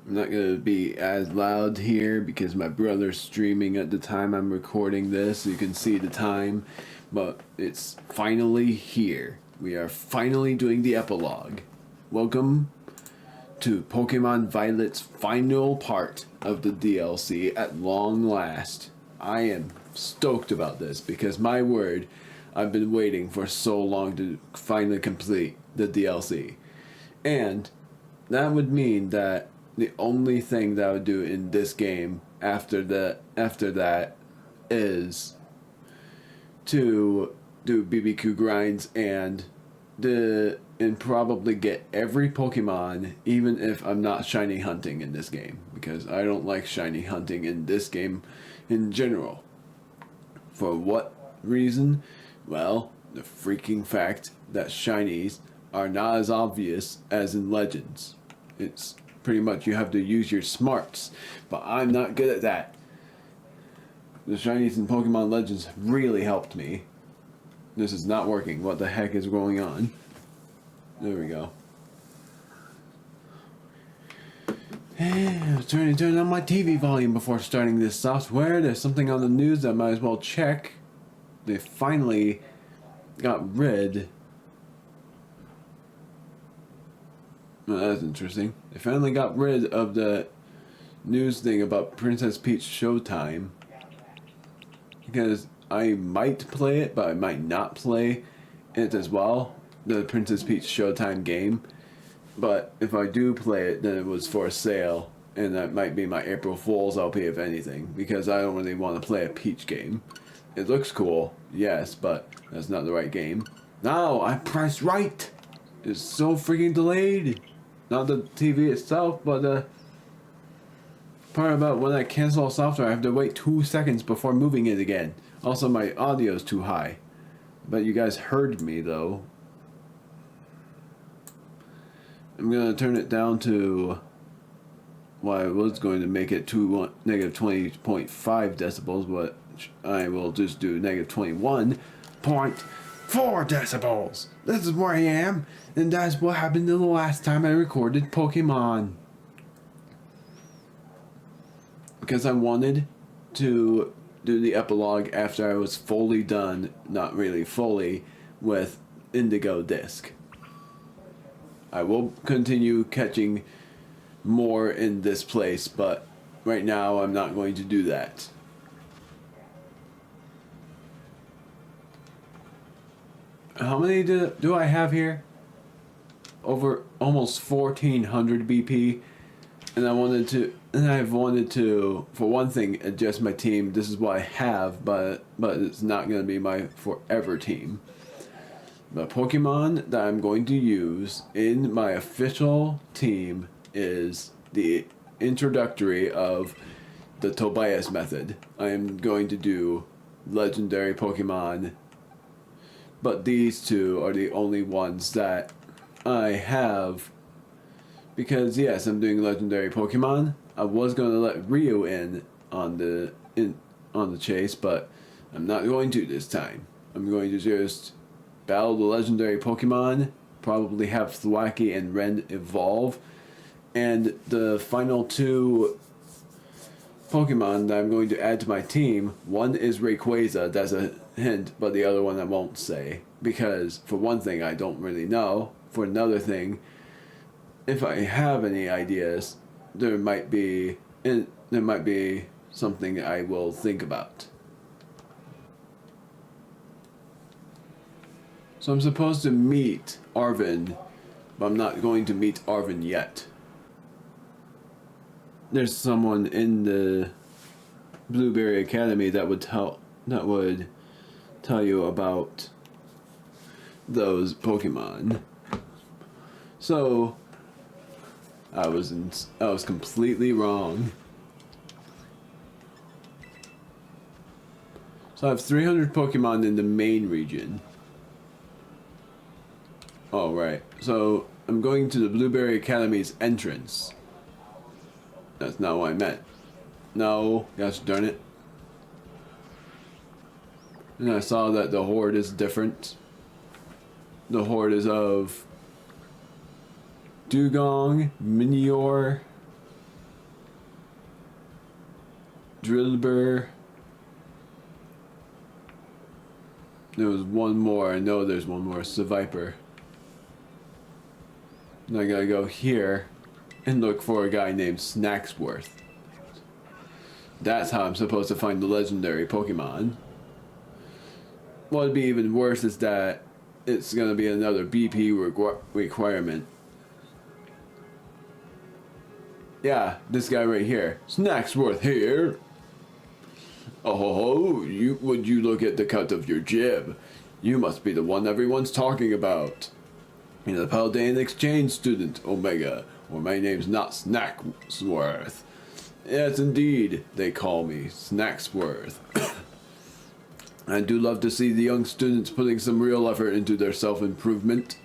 I'm not going to be as loud here because my brother's streaming at the time I'm recording this. So you can see the time, but it's finally here. We are finally doing the epilogue. Welcome to Pokemon Violet's final part of the DLC at long last. I am stoked about this because, my word, I've been waiting for so long to finally complete the DLC. And that would mean that the only thing that I would do in this game after that is to do BBQ grinds and probably get every Pokemon, even if I'm not shiny hunting in this game, because I don't like shiny hunting in this game in general. For what reason? Well, the freaking fact that shinies are not as obvious as in Legends. It's pretty much you have to use your smarts, but I'm not good at that. The shinies in Pokemon Legends really helped me. This is not working. What the heck is going on? There we go. I was trying to turn on my TV volume before starting this software. There's something on the news that I might as well check. They finally got rid. Well, that's interesting. They finally got rid of the news thing about Princess Peach Showtime. Because I might play it, but I might not play it as well. The Princess Peach Showtime game. But if I do play it, then it was for sale. And that might be my April Fool's LP, if anything. Because I don't really want to play a Peach game. It looks cool, yes, but that's not the right game. No, I pressed right! It's so freaking delayed! Not the TV itself, but the part about when I cancel software, I have to wait 2 seconds before moving it again. Also, my audio is too high. But you guys heard me, though. I'm gonna turn it down to... Well, I was going to make it to negative 20.5 decibels, but I will just do negative 21.4 decibels. This is where I am, and that's what happened the last time I recorded Pokemon. Because I wanted to do the epilogue after I was fully done, not really fully, with Indigo Disc. I will continue catching more in this place, but right now I'm not going to do that. How many do I have here? Over almost 1400 BP, and I've wanted to, for one thing, adjust my team. This is what I have, but it's not going to be my forever team. The Pokemon that I'm going to use in my official team is the introductory of the Tobias method. I am going to do legendary Pokemon, but these two are the only ones that I have, because yes, I'm doing legendary Pokemon. I was going to let Ryu in on the chase, but I'm not going to this time. I'm going to just battle the legendary Pokemon, probably have Thwackey and Ren evolve, and the final two Pokemon that I'm going to add to my team, one is Rayquaza, that's a hint, but the other one I won't say, because for one thing I don't really know, for another thing, if I have any ideas, there might be something I will think about. So I'm supposed to meet Arvin, but I'm not going to meet Arvin yet. There's someone in the Blueberry Academy that would tell you about those Pokemon. So I was completely wrong. So I have 300 Pokemon in the main region. Oh, right. So I'm going to the Blueberry Academy's entrance. That's not what I meant. No, gosh darn it. And I saw that the horde is different. The horde is of Dugong, Minior, Drillbur. There was one more. I know there's one more. Seviper. And I gotta go here and look for a guy named Snacksworth. That's how I'm supposed to find the legendary Pokemon. What'd be even worse is that it's gonna be another BP requirement. Yeah, this guy right here. Snacksworth here. Oh, would you look at the cut of your jib? You must be the one everyone's talking about. You're the Paldean exchange student, Omega, or my name's not Snacksworth. Yes, indeed, they call me Snacksworth. I do love to see the young students putting some real effort into their self-improvement.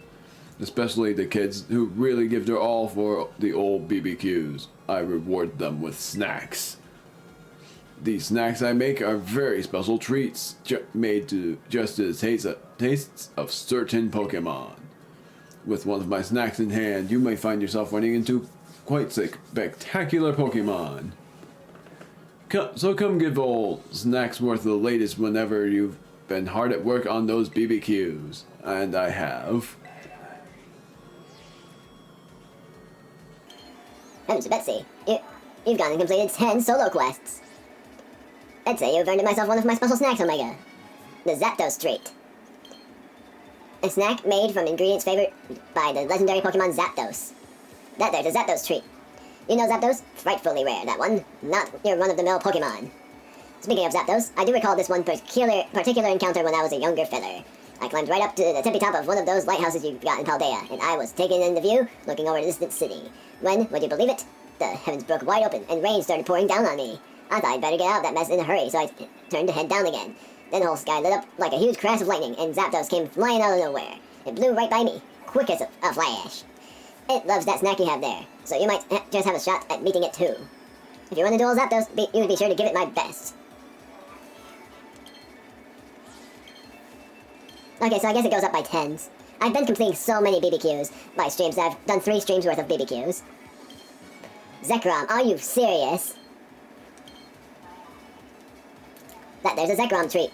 Especially the kids who really give their all for the old BBQs. I reward them with snacks. These snacks I make are very special treats, made to just to the tastes of certain Pokemon. With one of my snacks in hand, you may find yourself running into quite spectacular Pokemon. So come give old Snacksworth the latest whenever you've been hard at work on those BBQs. And I have. Heavens, Betsy, you've gone and completed 10 solo quests. I'd say you've earned myself one of my special snacks, Omega. The Zapdos treat. A snack made from ingredients favored by the legendary Pokemon Zapdos. That there's a Zapdos treat. You know Zapdos? Frightfully rare, that one. Not your run-of-the-mill Pokemon. Speaking of Zapdos, I do recall this one particular encounter when I was a younger feller. I climbed right up to the tippy top of one of those lighthouses you've got in Paldea, and I was taking in the view, looking over the distant city. When, would you believe it? The heavens broke wide open, and rain started pouring down on me. I thought I'd better get out of that mess in a hurry, so I turned to head down again. Then the whole sky lit up like a huge crash of lightning, and Zapdos came flying out of nowhere. It blew right by me, quick as a flash. It loves that snack you have there, so you might just have a shot at meeting it too. If you want to duel Zapdos, you would be sure to give it my best. Okay, so I guess it goes up by tens. I've been completing so many BBQs by streams that I've done 3 streams worth of BBQs. Zekrom, are you serious? There's a Zekrom treat.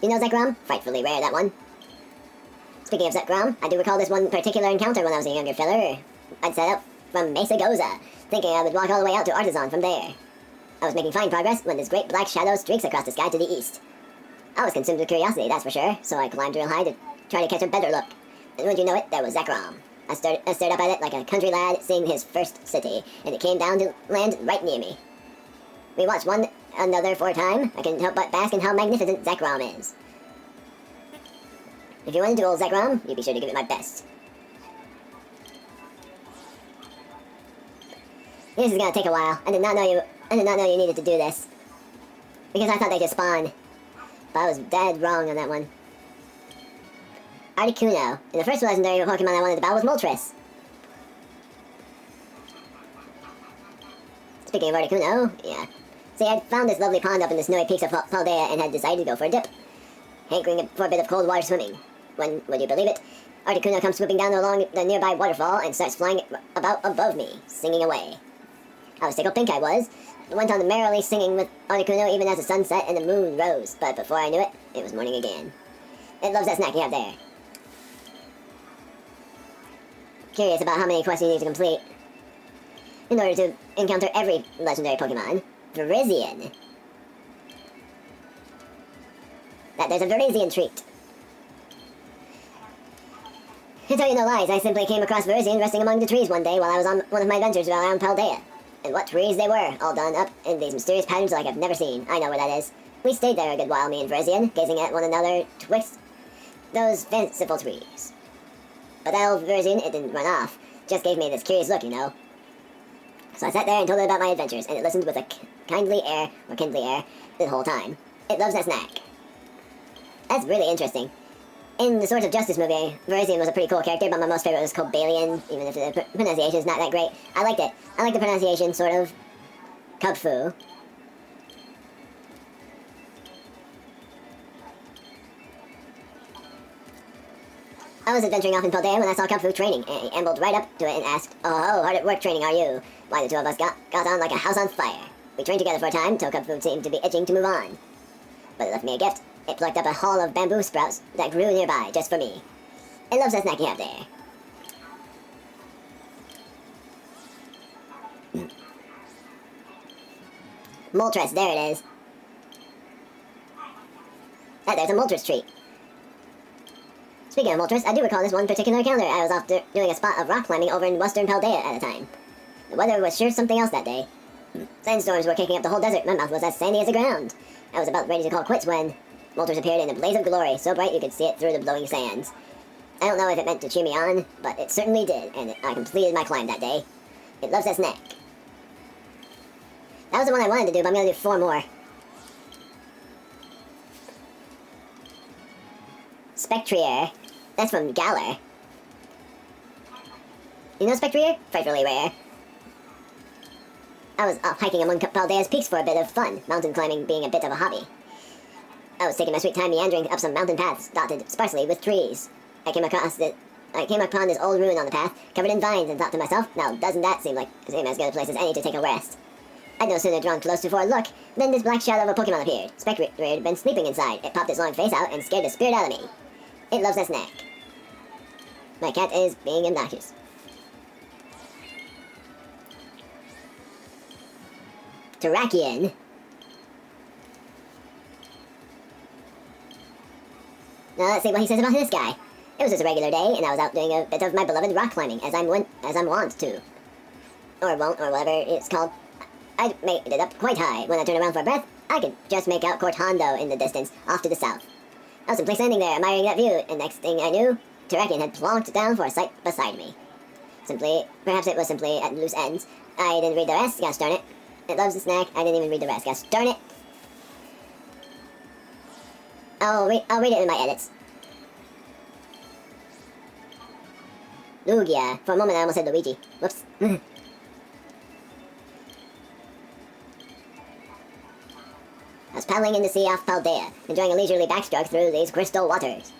You know Zekrom? Frightfully rare, that one. Speaking of Zekrom, I do recall this one particular encounter when I was a younger feller. I'd set out from Mesa Goza, thinking I would walk all the way out to Artisan from there. I was making fine progress when this great black shadow streaks across the sky to the east. I was consumed with curiosity, that's for sure, so I climbed real high to try to catch a better look. And would you know it, there was Zekrom. I stared up at it like a country lad seeing his first city, and it came down to land right near me. We watched one another for a time. I couldn't help but bask in how magnificent Zekrom is. If you want to duel Zekrom, you be sure to give it my best. This is gonna take a while. I did not know you needed to do this. Because I thought they just spawn. But I was dead wrong on that one. Articuno. And the first legendary Pokemon I wanted to battle was Moltres. Speaking of Articuno, yeah. See, I found this lovely pond up in the snowy peaks of Paldea and had decided to go for a dip. Hankering for a bit of cold water swimming. When, would you believe it, Articuno comes swooping down along the nearby waterfall and starts flying about above me, singing away. I was tickled pink, I was. I went on merrily singing with Articuno even as the sun set and the moon rose, but before I knew it, it was morning again. It loves that snack you have there. Curious about how many quests you need to complete in order to encounter every legendary Pokemon. Virizion. There's a Virizion treat. To tell you no lies, I simply came across Virizion resting among the trees one day while I was on one of my adventures around Paldea. And what trees they were, all done up in these mysterious patterns like I've never seen. I know where that is. We stayed there a good while, me and Virizion, gazing at one another twixt those fanciful trees. But that old Virizion, it didn't run off. Just gave me this curious look, you know. So I sat there and told it about my adventures, and it listened with a kindly air the whole time. It loves that snack. That's really interesting. In the Swords of Justice movie, Virizion was a pretty cool character, but my most favorite was Cobalion, even if the pronunciation is not that great. I liked it. I like the pronunciation, sort of. Cubfu. I was adventuring off in Paldea when I saw Cubfu training, and I ambled right up to it and asked, "Oh, hard at work training are you?" Why, the two of us got on like a house on fire. We trained together for a time, Tokafu seemed to be itching to move on. But it left me a gift. It plucked up a haul of bamboo sprouts that grew nearby just for me. It loves that snack you have there. Moltres, there it is. Ah, there's a Moltres treat. Speaking of Moltres, I do recall this one particular encounter. I was off doing a spot of rock climbing over in western Paldea at the time. The weather was sure something else that day. Sandstorms were kicking up the whole desert. My mouth was as sandy as the ground. I was about ready to call quits when Moltres appeared in a blaze of glory, so bright you could see it through the blowing sands. I don't know if it meant to cheer me on, but it certainly did, and I completed my climb that day. It loves that snack. That was the one I wanted to do, but I'm gonna do 4 more. Spectrier. That's from Galar. You know Spectrier? Frightfully rare. I was off hiking among Paldea's peaks for a bit of fun, mountain climbing being a bit of a hobby. I was taking my sweet time meandering up some mountain paths dotted sparsely with trees. I came upon this old ruin on the path, covered in vines, and thought to myself, now doesn't that seem as good a place as any to take a rest? I'd no sooner drawn close for a look, than this black shadow of a Pokemon appeared. Spectrier had been sleeping inside. It popped its long face out and scared the spirit out of me. It loves that snack. My cat is being obnoxious. Terrakion. Now let's see what he says about this guy. It was just a regular day, and I was out doing a bit of my beloved rock climbing, as I'm wont to. Or won't, or whatever it's called. I made it up quite high. When I turned around for a breath, I could just make out Cortando in the distance, off to the south. I was simply standing there, admiring that view, and next thing I knew, Terrakion had plonked down for a sight beside me. Perhaps it was simply at loose ends. I didn't read the rest, gosh darn it. It loves the snack, I didn't even read the rest, gosh darn it. I'll read it in my edits. Lugia. For a moment I almost said Luigi. Whoops. I was paddling in the sea off Paldea, enjoying a leisurely backstroke through these crystal waters.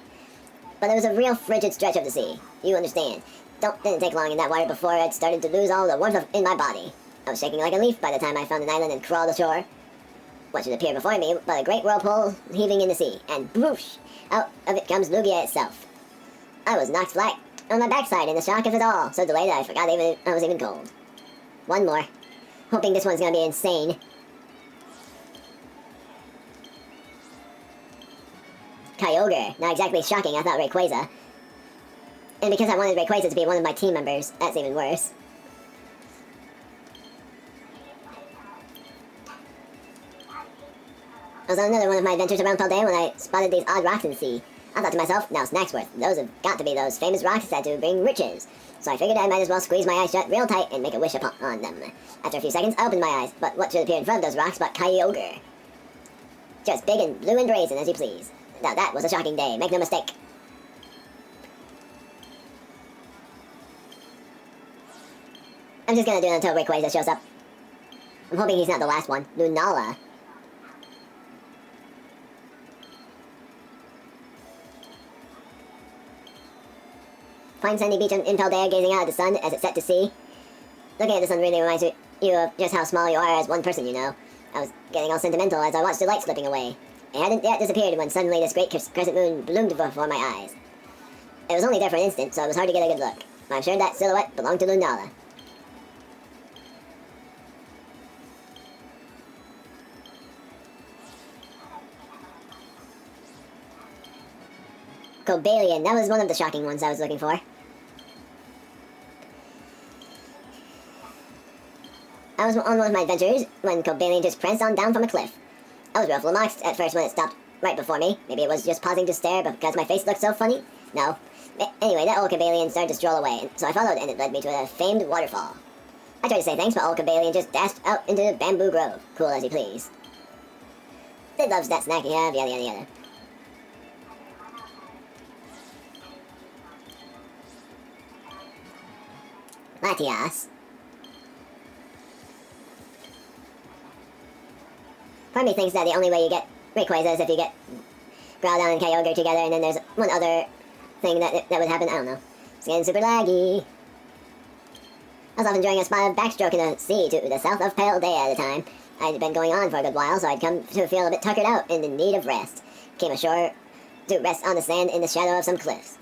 But it was a real frigid stretch of the sea. You understand. Didn't take long in that water before I'd started to lose all the warmth in my body. I was shaking like a leaf by the time I found an island and crawled ashore. What should appear before me but a great whirlpool heaving in the sea, and boosh! Out of it comes Lugia itself. I was knocked flat on my backside in the shock of it all, so delayed I forgot I was even cold. One more. Hoping this one's gonna be insane. Kyogre. Not exactly shocking, I thought Rayquaza. And because I wanted Rayquaza to be one of my team members, that's even worse. I was on another one of my adventures around Paldea when I spotted these odd rocks in the sea. I thought to myself, now Snacksworth, those have got to be those famous rocks said to bring riches. So I figured I might as well squeeze my eyes shut real tight and make a wish on them. After a few seconds, I opened my eyes, but what should appear in front of those rocks but Kyogre? Just big and blue and brazen as you please. Now that was a shocking day, make no mistake. I'm just gonna do it until Rayquaza shows up. I'm hoping he's not the last one. Lunala. Fine sandy beach in Paldea, gazing out at the sun as it set to sea. Looking at the sun really reminds you of just how small you are as one person, you know. I was getting all sentimental as I watched the light slipping away. It hadn't yet disappeared when suddenly this great crescent moon bloomed before my eyes. It was only there for an instant, so it was hard to get a good look. I'm sure that silhouette belonged to Lunala. Cobalion, that was one of the shocking ones I was looking for. I was on one of my adventures when Cobalion just pranced on down from a cliff. I was real flummoxed at first when it stopped right before me. Maybe it was just pausing to stare because my face looked so funny? No. Anyway, that old Cobalion started to stroll away, so I followed and it led me to a famed waterfall. I tried to say thanks, but old Cobalion just dashed out into the bamboo grove. Cool as you please. It loves that snack you have, yada yada yada. Latias. Part of me thinks that the only way you get Rayquaza is if you get Groudon and Kyogre together, and then there's one other thing that would happen, I don't know. It's getting super laggy. I was off enjoying a spot of backstroke in the sea to the south of Paldea at the time. I'd been going on for a good while, so I'd come to feel a bit tuckered out and in need of rest. Came ashore to rest on the sand in the shadow of some cliffs.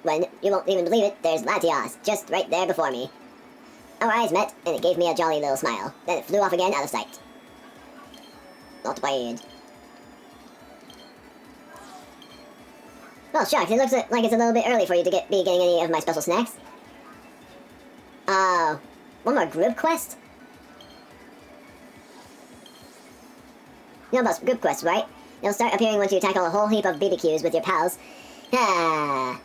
When, you won't even believe it, there's Latios, just right there before me. Our eyes met, and it gave me a jolly little smile. Then it flew off again out of sight. Not bad. Well, shucks, it looks like it's a little bit early for you to be getting any of my special snacks. One more group quest? You know about group quests, right? They'll start appearing once you tackle a whole heap of BBQs with your pals. Ah.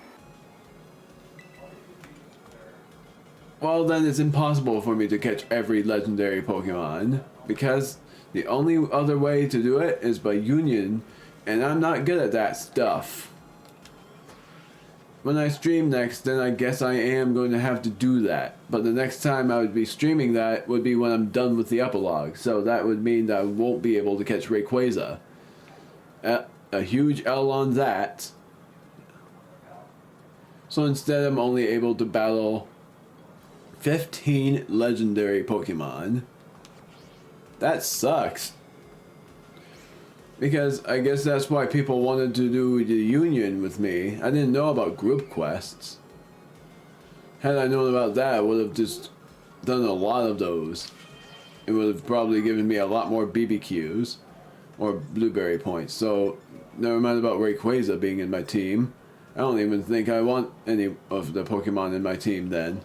Well, then it's impossible for me to catch every legendary Pokemon, because the only other way to do it is by union, and I'm not good at that stuff. When I stream next, then I guess I am going to have to do that. But the next time I would be streaming that would be when I'm done with the epilogue, so that would mean that I won't be able to catch Rayquaza. A huge L on that. So instead I'm only able to battle 15 legendary Pokemon. That sucks. Because I guess that's why people wanted to do the union with me. I didn't know about group quests. Had I known about that, I would have just done a lot of those. It would have probably given me a lot more BBQs or blueberry points. So never mind about Rayquaza being in my team. I don't even think I want any of the Pokemon in my team then.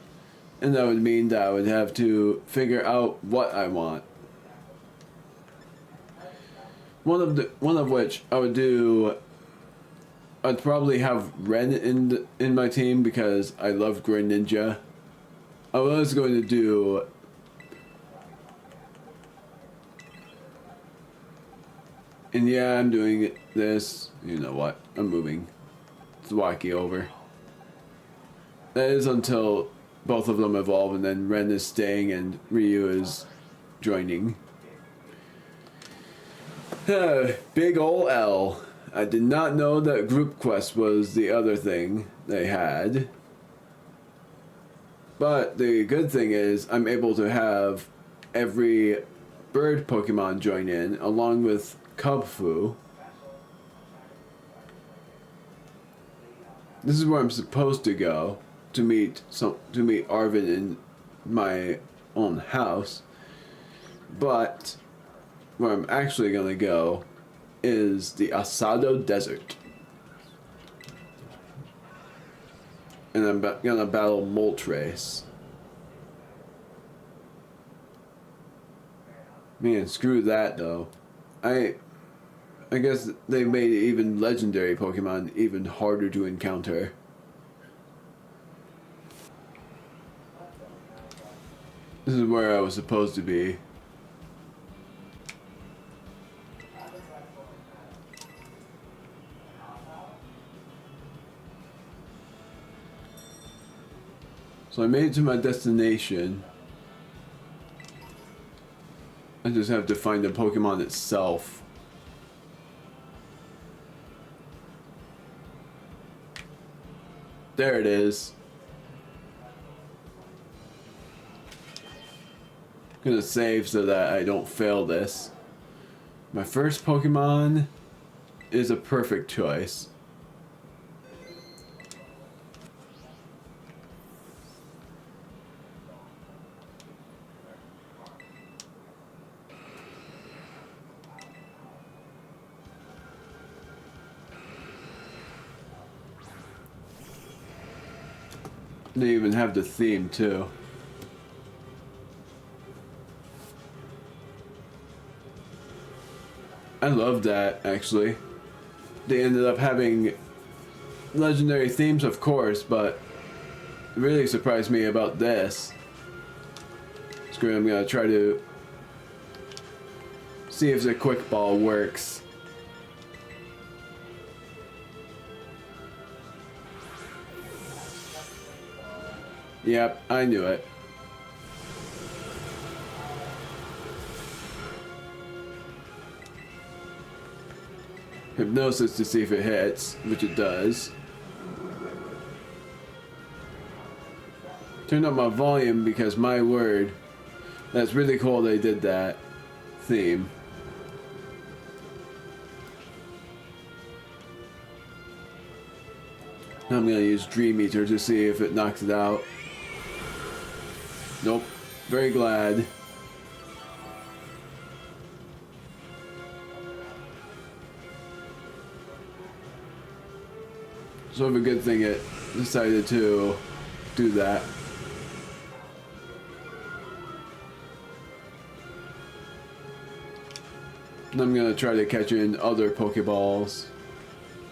And that would mean that I would have to figure out what I want. One of which I would do. I'd probably have Ren in my team because I love Greninja. I was going to do. And yeah, I'm doing this. You know what? I'm moving Thwacky over. That is until both of them evolve, and then Ren is staying and Ryu is joining. Big ol' L. I did not know that group quest was the other thing they had. But the good thing is I'm able to have every bird Pokemon join in, along with Kubfu. This is where I'm supposed to go to meet Arvin in my own house. But where I'm actually gonna go is the Asado Desert. And I'm gonna battle Moltres. Man, screw that though. I guess they made even legendary Pokemon even harder to encounter. This is where I was supposed to be. So I made it to my destination. I just have to find the Pokemon itself. There it is. I'm gonna save so that I don't fail this. My first Pokemon is a perfect choice. They even have the theme too. I love that, actually. They ended up having legendary themes, of course, but it really surprised me about this. Screw it, I'm gonna try to see if the quick ball works. Yep, I knew it. Hypnosis to see if it hits, which it does. Turn up my volume because my word, that's really cool they did that. theme. Now I'm gonna use Dream Eater to see if it knocks it out. Nope. Very glad. Sort of a good thing it decided to do that. And I'm gonna try to catch in other Pokeballs.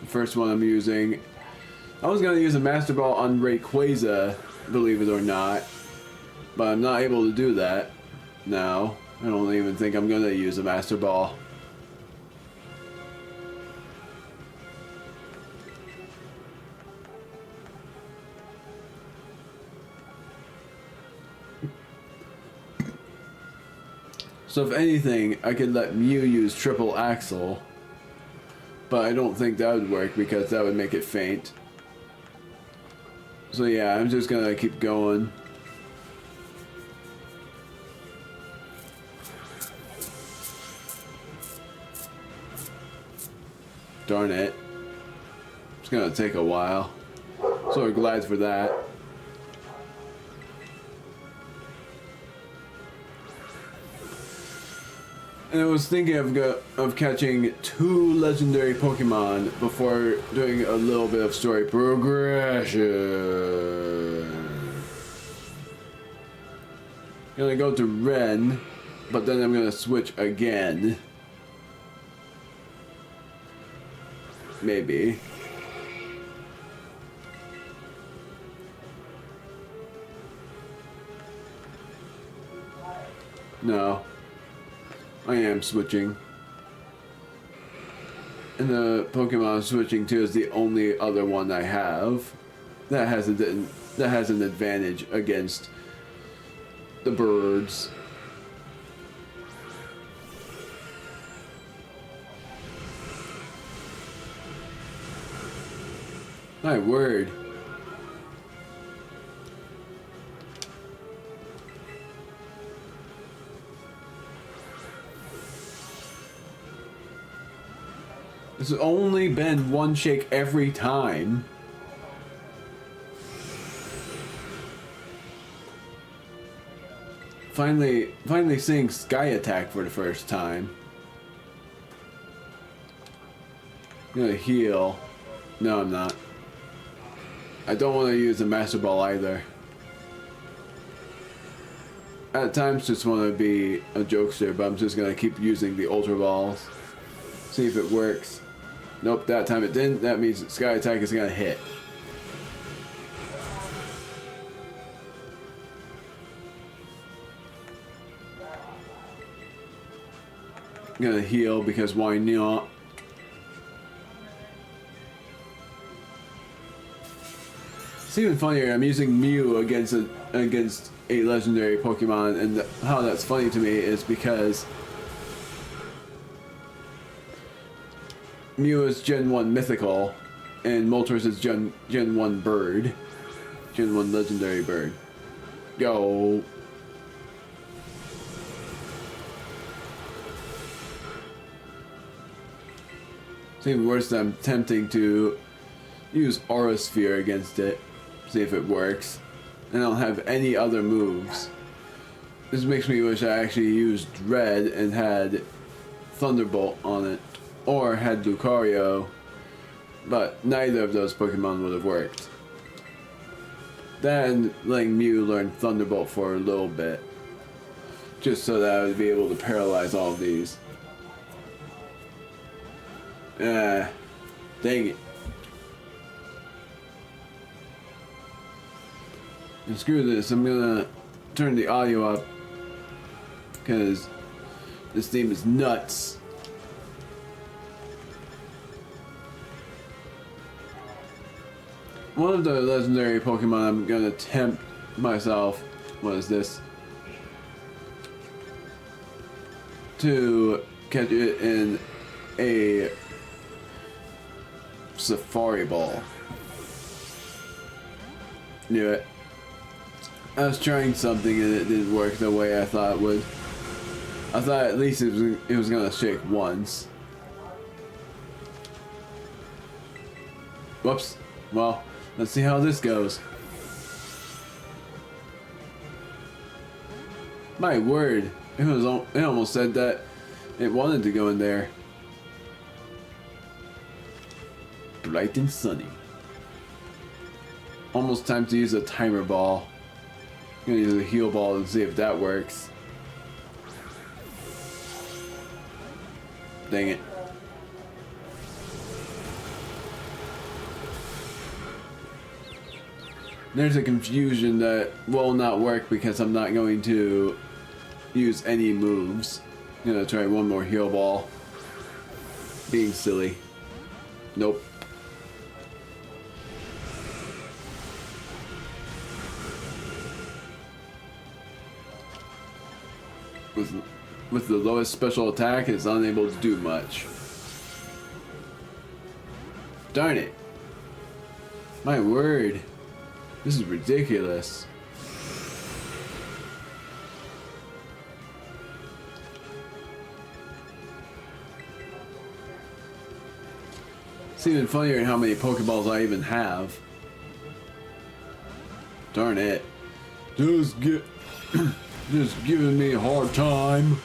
The first one I'm using, I was gonna use a Master Ball on Rayquaza, believe it or not, but I'm not able to do that now. I don't even think I'm gonna use a Master Ball. So if anything, I could let Mew use Triple Axle, but I don't think that would work because that would make it faint. So yeah, I'm just gonna keep going. Darn it. It's gonna take a while. So we're glad for that. And I was thinking of catching 2 legendary Pokemon before doing a little bit of story progression. Gonna go to Ren, but then I'm gonna switch again. Maybe. No. I am switching. And the Pokemon I'm switching to is the only other one I have that has an advantage against the birds. My word. It's only been one shake every time. Finally seeing Sky Attack for the first time. I'm gonna heal. No, I'm not. I don't want to use the Master Ball either. At times just want to be a jokester, but I'm just gonna keep using the Ultra Balls. See if it works. Nope, that time it didn't. That means Sky Attack is gonna hit. I'm gonna heal because why not? It's even funnier. I'm using Mew against a legendary Pokemon, and how that's funny to me is because Mew is Gen 1 Mythical, and Moltres is Gen 1 Bird. Gen 1 Legendary Bird. Go. It's even worse that I'm attempting to use Aura Sphere against it. See if it works. And I don't have any other moves. This makes me wish I actually used Red and had Thunderbolt on it. Or had Lucario, but neither of those Pokemon would have worked. Then letting Mew learn Thunderbolt for a little bit, just so that I would be able to paralyze all of these. Dang it. And screw this, I'm gonna turn the audio up, because this theme is nuts. One of the legendary Pokemon I'm gonna tempt myself, what is this? To catch it in a Safari Ball. Knew it. I was trying something and it didn't work the way I thought it would. I thought at least it was gonna shake once. Whoops. Well, let's see how this goes. My word, it almost said that it wanted to go in there. Bright and sunny. Almost time to use a timer ball. I'm gonna use a heal ball and see if that works. Dang it. There's a confusion that will not work because I'm not going to use any moves. I'm gonna try one more heal ball. Being silly. Nope. With the lowest special attack, it's unable to do much. Darn it. My word. This is ridiculous. It's even funnier how many Pokeballs I even have. Darn it. Just giving me a hard time.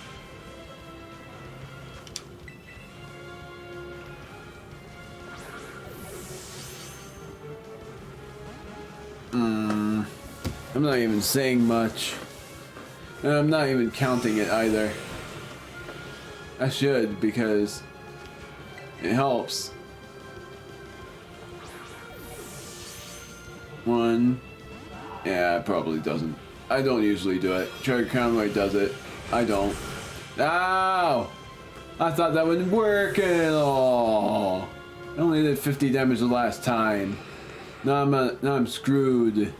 I'm not even saying much. And I'm not even counting it either. I should, because it helps. 1. Yeah, it probably doesn't. I don't usually do it. Trigger Conway does it. I don't. Ow! I thought that wouldn't work at all. I only did 50 damage the last time. Now I'm screwed.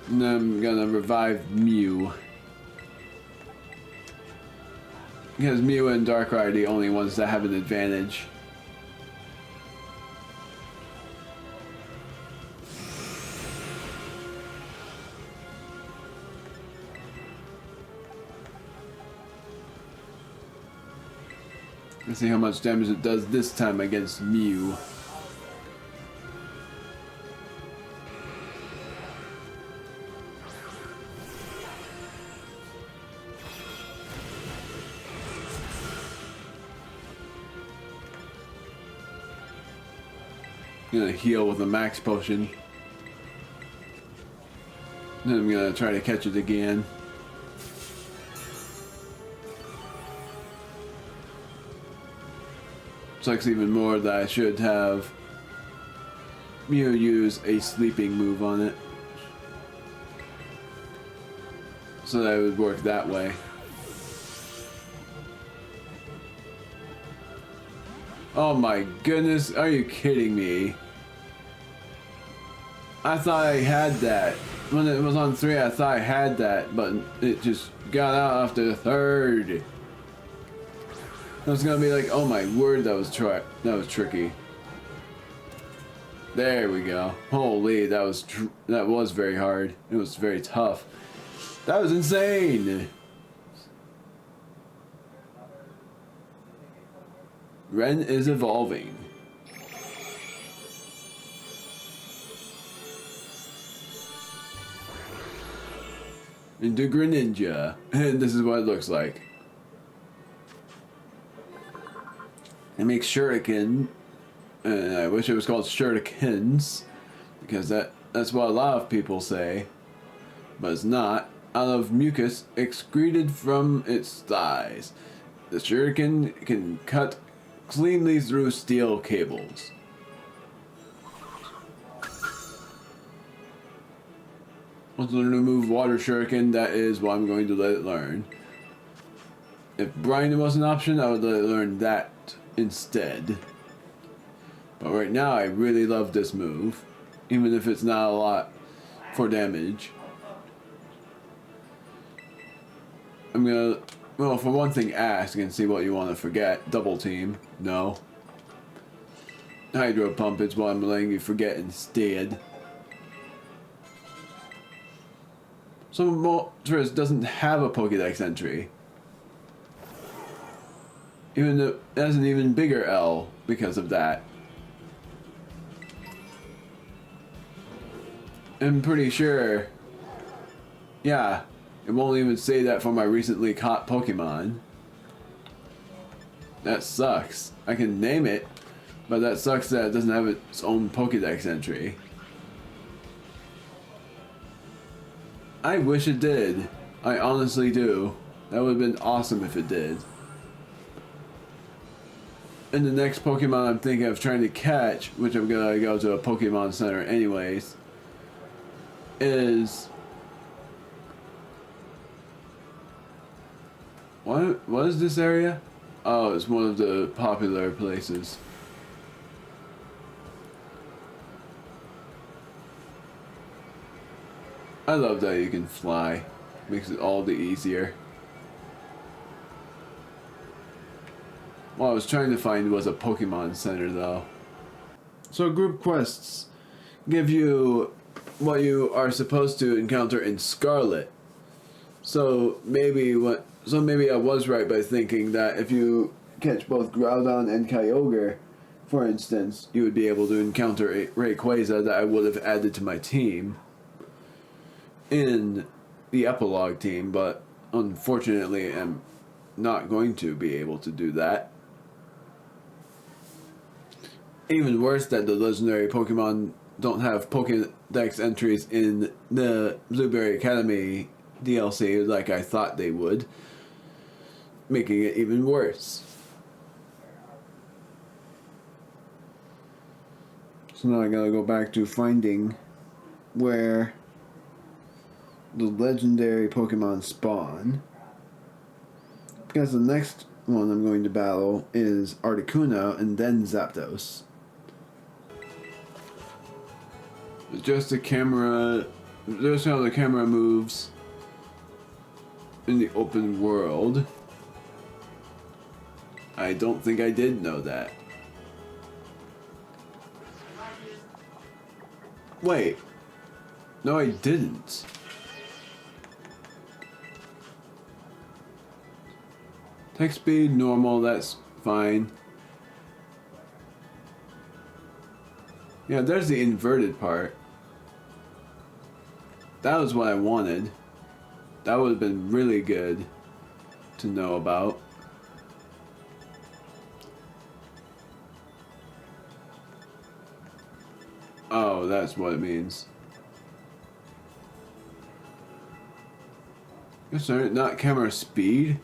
And I'm gonna revive Mew. Because Mew and Darkrai are the only ones that have an advantage. Let's see how much damage it does this time against Mew. I'm gonna heal with a max potion. Then I'm gonna try to catch it again. Sucks even more that I should have Mew use a sleeping move on it. So that it would work that way. Oh my goodness, are you kidding me? I thought I had that. When it was on 3, I thought I had that, but it just got out after the 3rd. I was gonna be like, oh my word, that was tricky. There we go. Holy, that was very hard. It was very tough. That was insane. Ren is evolving. Into Greninja. And this is what it looks like. It makes shuriken. And I wish it was called shurikens. Because that's what a lot of people say. But it's not. Out of mucus excreted from its thighs. The shuriken can cut cleanly through steel cables. Once learn to move water shuriken, that is what I'm going to let it learn. If Brian was an option, I would let it learn that instead. But right now, I really love this move. Even if it's not a lot for damage. I'm gonna Well, for one thing, ask and see what you want to forget. Double team. No. Hydro pump is what I'm letting you forget instead. So Moltres doesn't have a Pokédex entry. Even though it has an even bigger L because of that. I'm pretty sure. Yeah, it won't even say that for my recently caught Pokemon. That sucks. I can name it, but that sucks that it doesn't have its own Pokédex entry. I wish it did. I honestly do. That would have been awesome if it did. And the next Pokemon I'm thinking of trying to catch, which I'm gonna go to a Pokemon Center anyways, is... What is this area? Oh, it's one of the popular places. I love that you can fly. Makes it all the easier. What I was trying to find was a Pokemon Center though. So group quests give you what you are supposed to encounter in Scarlet. So maybe I was right by thinking that if you catch both Groudon and Kyogre, for instance, you would be able to encounter a Rayquaza that I would have added to my team in the Epilogue team, but unfortunately I'm not going to be able to do that. Even worse that the legendary Pokemon don't have Pokédex entries in the Blueberry Academy DLC like I thought they would, making it even worse. So now I gotta go back to finding where the legendary Pokemon spawn, because the next one I'm going to battle is Articuno and then Zapdos. Just how the camera moves in the open world. I don't think I did know that. Wait. No, I didn't. Text speed, normal, that's fine. Yeah, there's the inverted part. That was what I wanted. That would have been really good to know about. Oh, that's what it means. Yes, sir, not camera speed.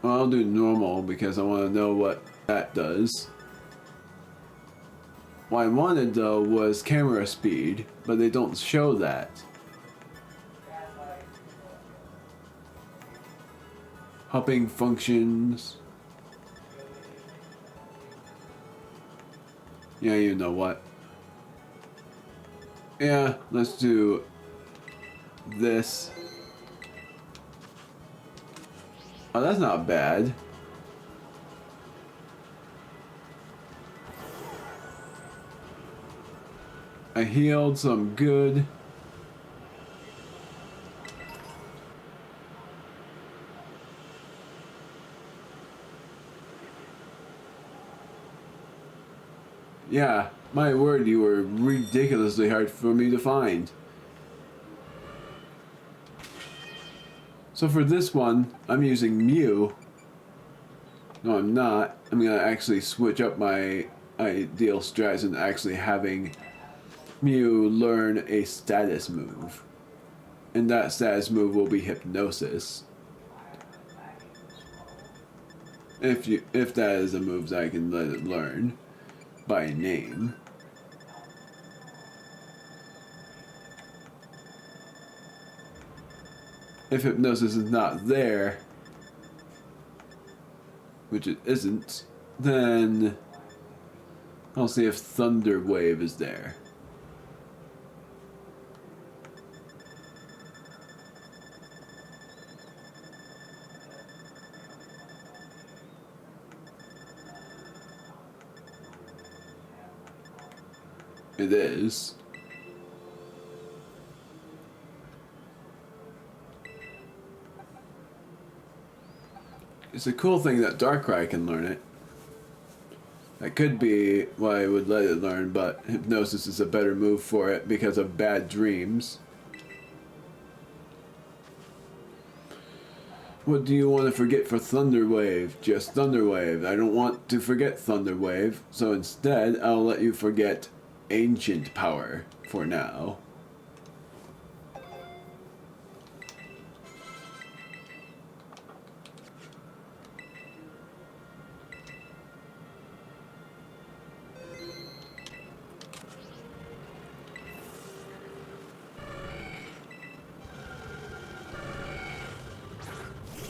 Well, I'll do normal because I want to know what that does. What I wanted though was camera speed, but they don't show that. Hopping functions. Yeah, you know what. Yeah, let's do this. Oh, that's not bad. I healed some good. Yeah, my word, you were ridiculously hard for me to find. So for this one, I'm using Mew. No, I'm not. I'm gonna actually switch up my ideal strats and actually having Mew learn a status move. And that status move will be Hypnosis. If that is a move that I can let it learn by name. If Hypnosis is not there, which it isn't, then I'll see if Thunder Wave is there. It is. It's a cool thing that Darkrai can learn it. That could be why I would let it learn, but Hypnosis is a better move for it because of bad dreams. What do you want to forget for Thunder Wave? Just Thunder Wave. I don't want to forget Thunder Wave, so instead I'll let you forget Ancient Power for now.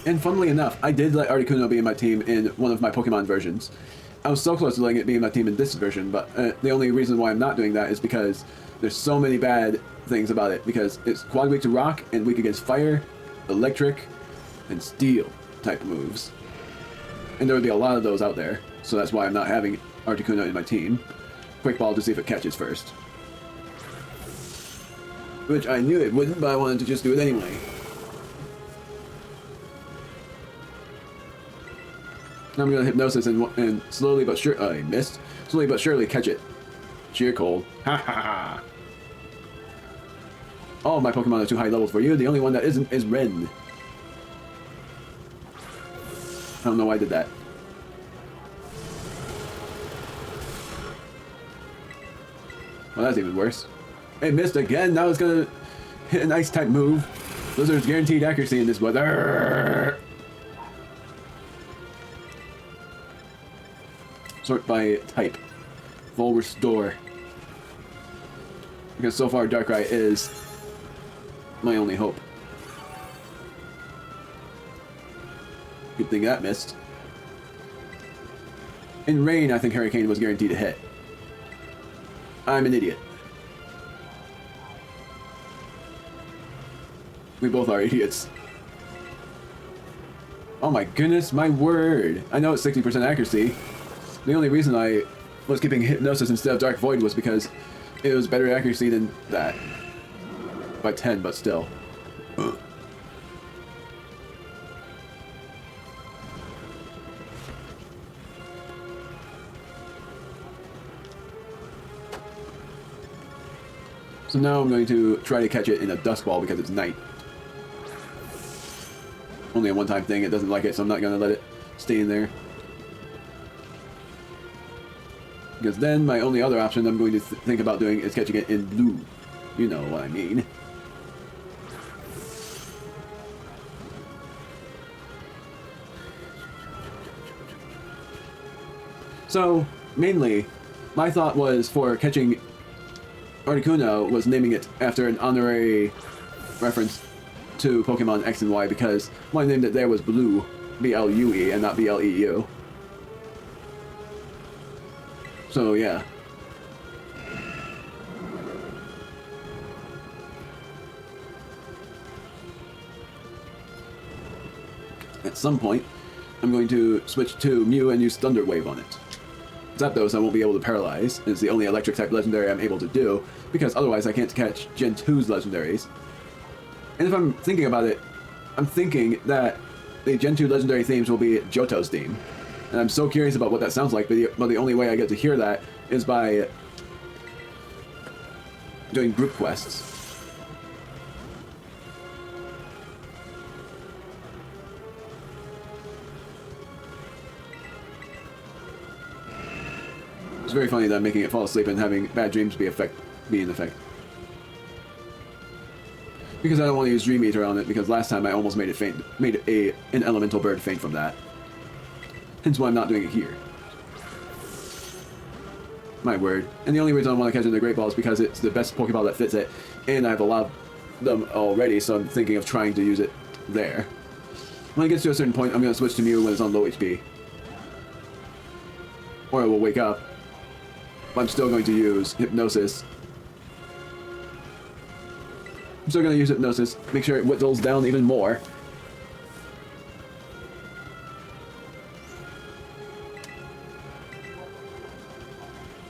And funnily enough, I did let Articuno be in my team in one of my Pokemon versions. I was so close to letting it be in my team in this version, but the only reason why I'm not doing that is because there's so many bad things about it. Because it's quad weak to rock and weak against fire, electric, and steel type moves. And there would be a lot of those out there, so that's why I'm not having Articuno in my team. Quick Ball to see if it catches first. Which I knew it wouldn't, but I wanted to just do it anyway. Now I'm gonna Hypnosis and slowly but sure I missed. Slowly but surely catch it. Sheer Cold. Ha ha ha. All my Pokemon are too high level for you. The only one that isn't is Ren. I don't know why I did that. Well, that's even worse. It missed again. Now it's gonna hit an Ice type move. Blizzard's guaranteed accuracy in this weather. Sort by type. Full restore. Because so far Darkrai is my only hope. Good thing that missed. In Rain, I think Hurricane was guaranteed to hit. I'm an idiot. We both are idiots. Oh my goodness, my word. I know it's 60% accuracy. The only reason I was keeping Hypnosis instead of Dark Void was because it was better accuracy than that. By 10, but still. Ugh. So now I'm going to try to catch it in a Dusk Ball because it's night. Only a one-time thing, it doesn't like it, so I'm not going to let it stay in there. Because then my only other option I'm going to think about doing is catching it in blue. You know what I mean. So, mainly, my thought was for catching Articuno was naming it after an honorary reference to Pokemon X and Y because why I named it there was Blue, B-L-U-E, and not B-L-E-U. So, yeah. At some point, I'm going to switch to Mew and use Thunder Wave on it. Zapdos I won't be able to paralyze. It's the only electric type legendary I'm able to do, because otherwise I can't catch Gen 2's legendaries. And if I'm thinking about it, I'm thinking that the Gen 2 legendary themes will be Johto's theme. And I'm so curious about what that sounds like, but the only way I get to hear that is by doing group quests. It's very funny that I'm making it fall asleep and having bad dreams be in effect. Because I don't want to use Dream Eater on it, because last time I almost made it faint, an elemental bird faint from that. Hence why I'm not doing it here. My word. And the only reason I want to catch it in the Great Ball is because it's the best Pokeball that fits it, and I've allowed them already, so I'm thinking of trying to use it there. When it gets to a certain point, I'm going to switch to Mew when it's on low HP. Or it will wake up. But I'm still going to use Hypnosis. I'm still going to use Hypnosis, make sure it whittles down even more.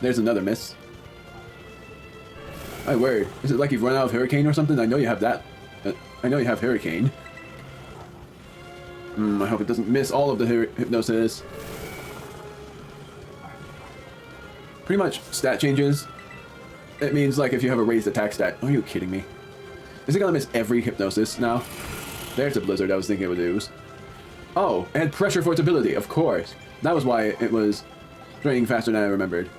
There's another miss. My word. Is it like you've run out of Hurricane or something? I know you have that. I know you have Hurricane. I hope it doesn't miss all of the hypnosis. Pretty much stat changes. It means like if you have a raised attack stat. Are you kidding me? Is it gonna miss every hypnosis now? There's a blizzard I was thinking it would use. Oh, it had pressure for its ability, of course. That was why it was draining faster than I remembered.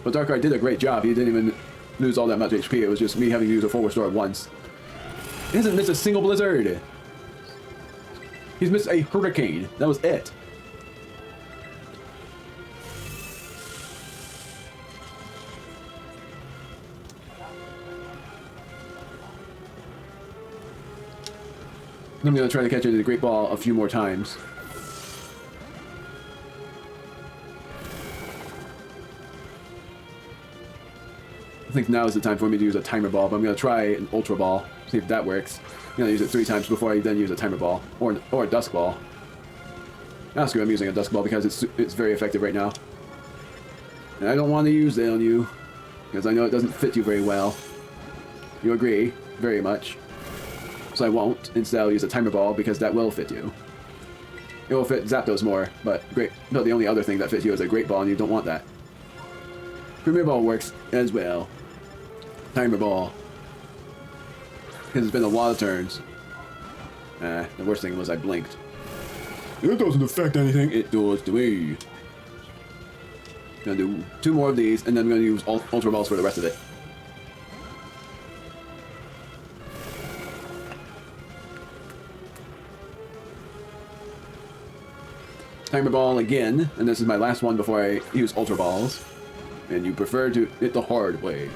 But Darkrai did a great job. He didn't even lose all that much HP. It was just me having to use a full restore once. He hasn't missed a single blizzard. He's missed a hurricane. That was it. I'm going to try to catch it in the Great Ball a few more times. I think now is the time for me to use a Timer Ball, but I'm going to try an Ultra Ball, see if that works. I'm going to use it 3 times before I then use a Timer Ball, or a Dusk Ball. Ah, screw it, I'm using a Dusk Ball because it's very effective right now. And I don't want to use it on you, because I know it doesn't fit you very well. You agree? Very much. So I won't. Instead, I'll use a Timer Ball because that will fit you. It will fit Zapdos more, but the only other thing that fits you is a Great Ball, and you don't want that. Premier Ball works as well. Timer Ball. Because it's been a lot of turns. The worst thing was I blinked. It doesn't affect anything. It does to me. Gonna do 2 more of these, and then I'm gonna use Ultra Balls for the rest of it. Timer Ball again, and this is my last one before I use Ultra Balls. And you prefer to hit the hard way.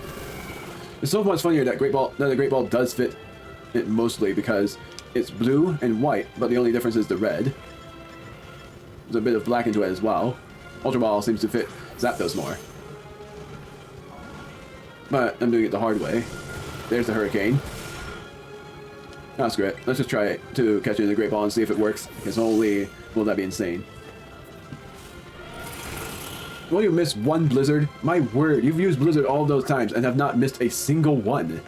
It's so much funnier that the Great Ball does fit it mostly because it's blue and white, but the only difference is the red. There's a bit of black into it as well. Ultra Ball seems to fit Zapdos more. But I'm doing it the hard way. There's the Hurricane. Oh, screw it. Let's just try it to catch it in the Great Ball and see if it works. Because holy, will that be insane. Will you miss 1 Blizzard? My word, you've used Blizzard all those times and have not missed a single one.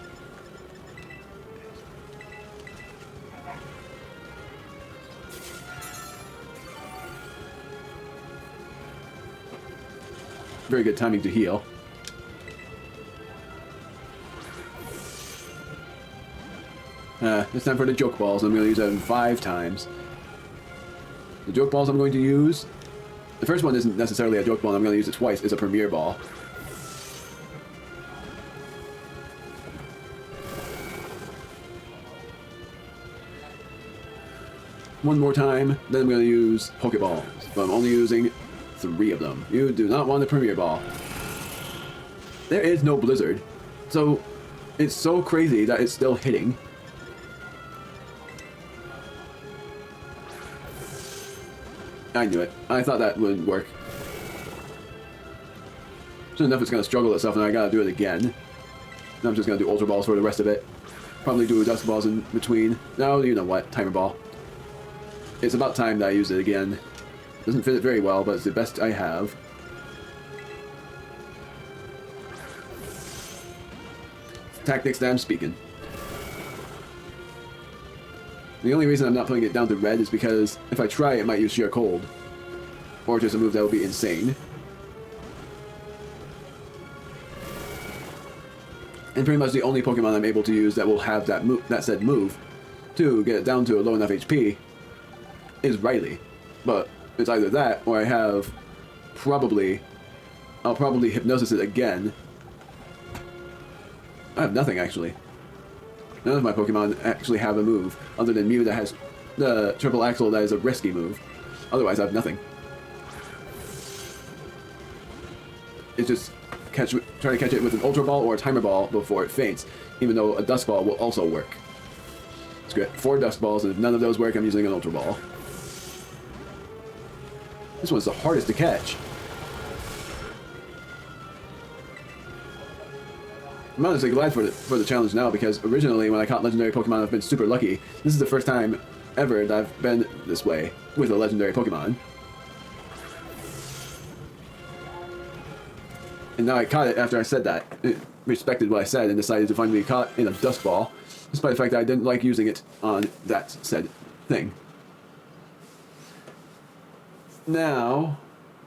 Very good timing to heal. It's time for the Joke Balls. I'm going to use them 5 times. The Joke Balls I'm going to use... The first one isn't necessarily a Joke Ball, and I'm going to use it twice. It's a Premier Ball. One more time, then I'm going to use Pokeballs. But I'm only using 3 of them. You do not want a Premier Ball. There is no Blizzard. So, it's so crazy that it's still hitting. I knew it. I thought that wouldn't work. Soon enough it's going to struggle itself and I gotta do it again. Now I'm just going to do Ultra Balls for the rest of it. Probably do Dusk Balls in between. No, you know what. Timer Ball. It's about time that I use it again. Doesn't fit it very well, but it's the best I have. Tactics that I'm speaking. The only reason I'm not putting it down to red is because if I try, it might use Sheer Cold. Or just a move that would be insane. And pretty much the only Pokemon I'm able to use that will have that said move to get it down to a low enough HP is Riley. But it's either that or I'll probably Hypnosis it again. I have nothing actually. None of my Pokemon actually have a move, other than Mew that has the Triple Axle that is a risky move. Otherwise, I have nothing. It's just try to catch it with an Ultra Ball or a Timer Ball before it faints, even though a Dusk Ball will also work. Let's get 4 Dusk Balls, and if none of those work, I'm using an Ultra Ball. This one's the hardest to catch. I'm honestly glad for the challenge now, because originally when I caught legendary Pokemon, I've been super lucky. This is the first time ever that I've been this way with a legendary Pokemon. And now I caught it after I said that. It respected what I said and decided to finally be caught in a dust ball, despite the fact that I didn't like using it on that said thing. Now,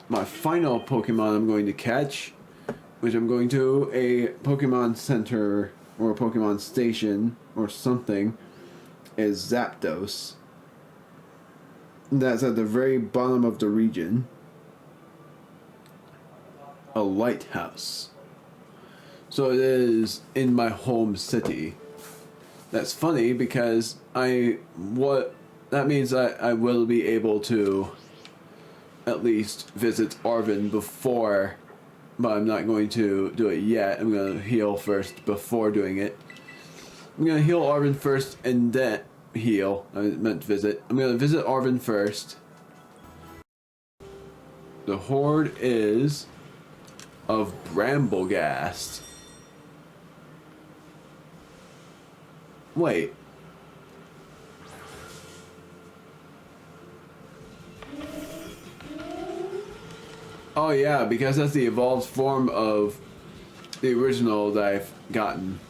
my final Pokemon I'm going to catch, which I'm going to a Pokemon Center or a Pokemon Station or something, is Zapdos. That's at the very bottom of the region. A lighthouse. So it is in my home city. That's funny because that means I will be able to at least visit Arvin before, but I'm not going to do it yet. I'm going to heal first before doing it. I'm going to heal Arvin first and then heal. I meant visit. I'm going to visit Arvin first. The horde is of Bramblegast. Wait. Oh yeah, because that's the evolved form of the original that I've gotten.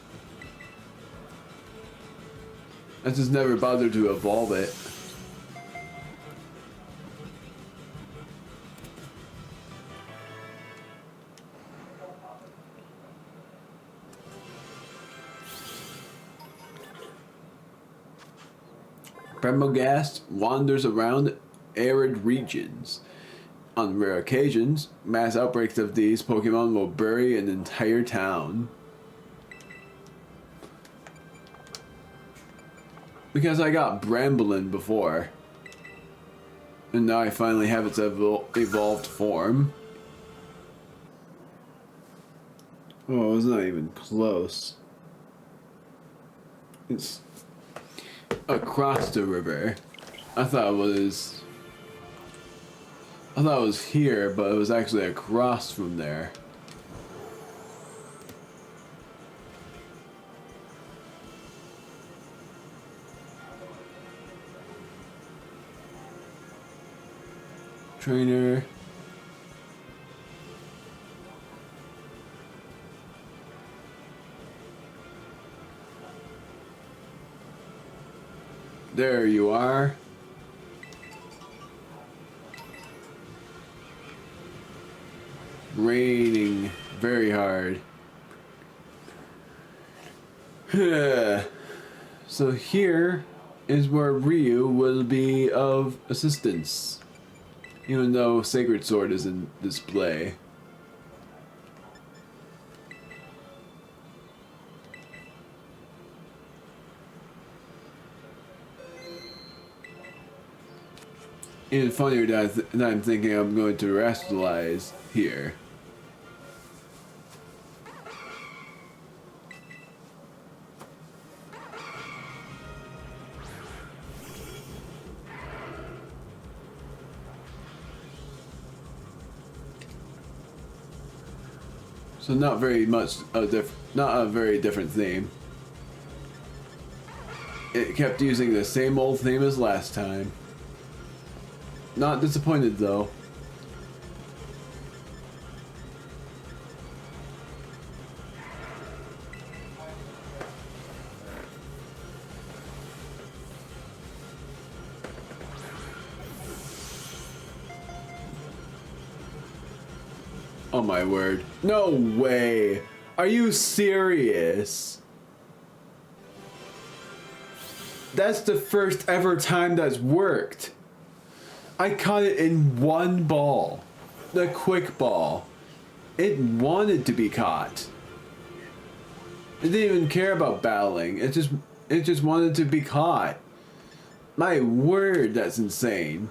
I just never bothered to evolve it. Bramblegast wanders around arid regions. On rare occasions, mass outbreaks of these Pokemon will bury an entire town. Because I got Bramblin before. And now I finally have its evolved form. Oh, it's not even close. It's across the river. I thought it was here, but it was actually across from there. Trainer. There you are. Raining very hard. So here is where Ryu will be of assistance, even though Sacred Sword is in display. Even funnier that I'm thinking I'm going to rationalize here. So not very much not a very different theme. It kept using the same old theme as last time. Not disappointed though. Oh my word. No way. Are you serious? That's the first ever time that's worked. I caught it in one ball. The quick ball. It wanted to be caught. It didn't even care about battling. It just wanted to be caught. My word, that's insane.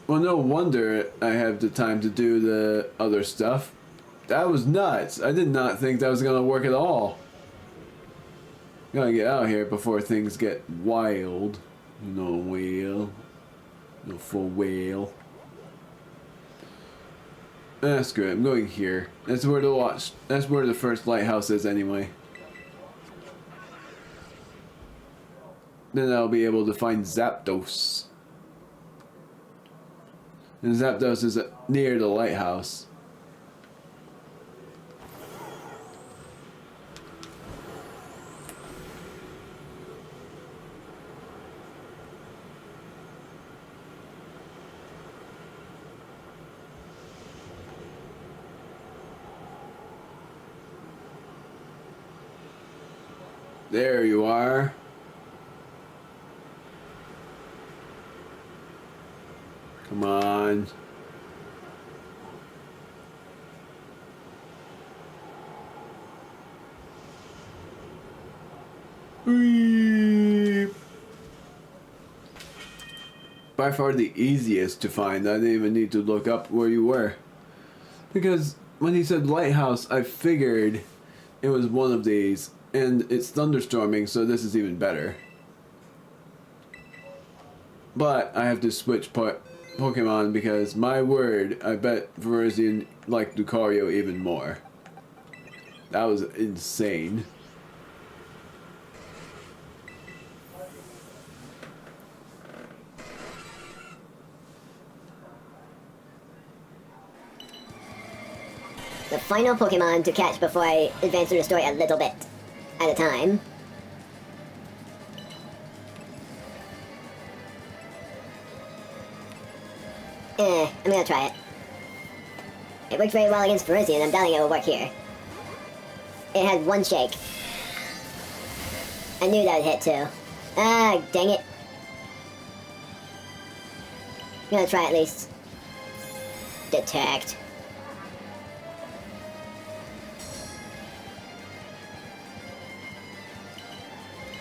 Well, no wonder I have the time to do the other stuff. That was nuts. I did not think that was gonna work at all. Gotta get out of here before things get wild. No whale. No full whale. Ah, screw it. I'm going here. That's where the first lighthouse is anyway. Then I'll be able to find Zapdos. And Zapdos is near the lighthouse. There you are. Come on. Weep. By far the easiest to find. I didn't even need to look up where you were. Because when he said lighthouse, I figured it was one of these. And it's thunderstorming, so this is even better. But I have to switch Pokemon because, my word, I bet Virizion liked Lucario even more. That was insane. The final Pokemon to catch before I advance through the story a little bit at a time. I'm gonna try it. It worked very well against Virizion, I'm doubting it will work here. It had one shake. I knew that would hit too. Ah, dang it. I'm gonna try at least. Detect.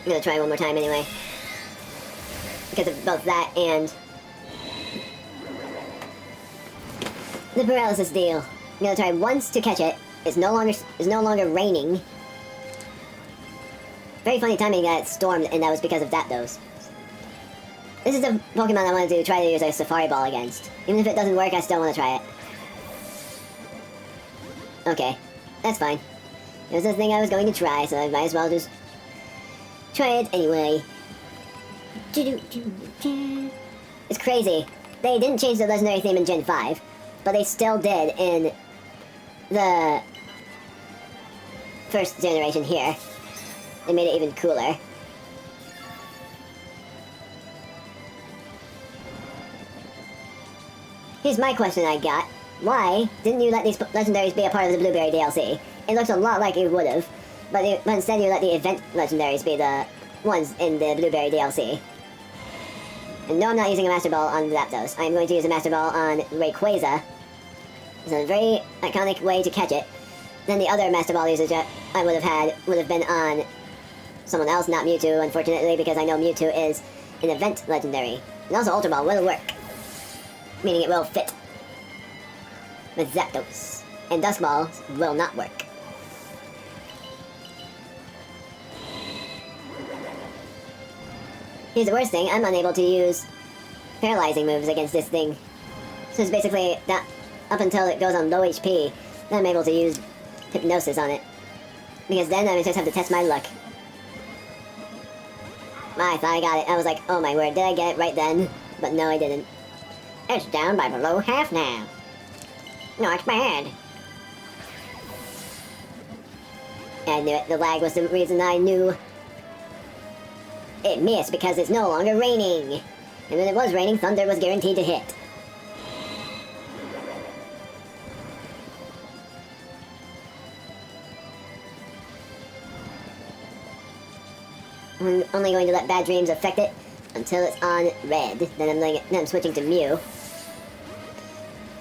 I'm gonna try one more time anyway. Because of both that and the paralysis deal. I'm gonna try once to catch it. It's no longer raining. Very funny timing that it stormed, and that was because of Zapdos. This is the Pokemon I wanted to try to use a Safari Ball against. Even if it doesn't work, I still want to try it. Okay, that's fine. It was the thing I was going to try, so I might as well just try it anyway. It's crazy. They didn't change the legendary theme in Gen 5, but they still did in the first generation here. They made it even cooler. Here's my question I got. Why didn't you let these legendaries be a part of the Blueberry DLC? It looks a lot like it would've, but instead you let the event legendaries be the ones in the Blueberry DLC. And no, I'm not using a Master Ball on Zapdos. I'm going to use a Master Ball on Rayquaza. It's a very iconic way to catch it. Then the other Master Ball usage I would have had would have been on someone else, not Mewtwo, unfortunately, because I know Mewtwo is an event legendary. And also Ultra Ball will work, meaning it will fit with Zapdos. And Dusk Ball will not work. Here's the worst thing, I'm unable to use paralyzing moves against this thing. So it's basically that up until it goes on low HP, then I'm able to use Hypnosis on it. Because then I just have to test my luck. I thought I got it. I was like, oh my word, did I get it right then? But no, I didn't. It's down by below half now. Not bad. I knew it. The lag was the reason I knew. It missed because it's no longer raining. And when it was raining, thunder was guaranteed to hit. I'm only going to let Bad Dreams affect it until it's on red. Then I'm switching to Mew.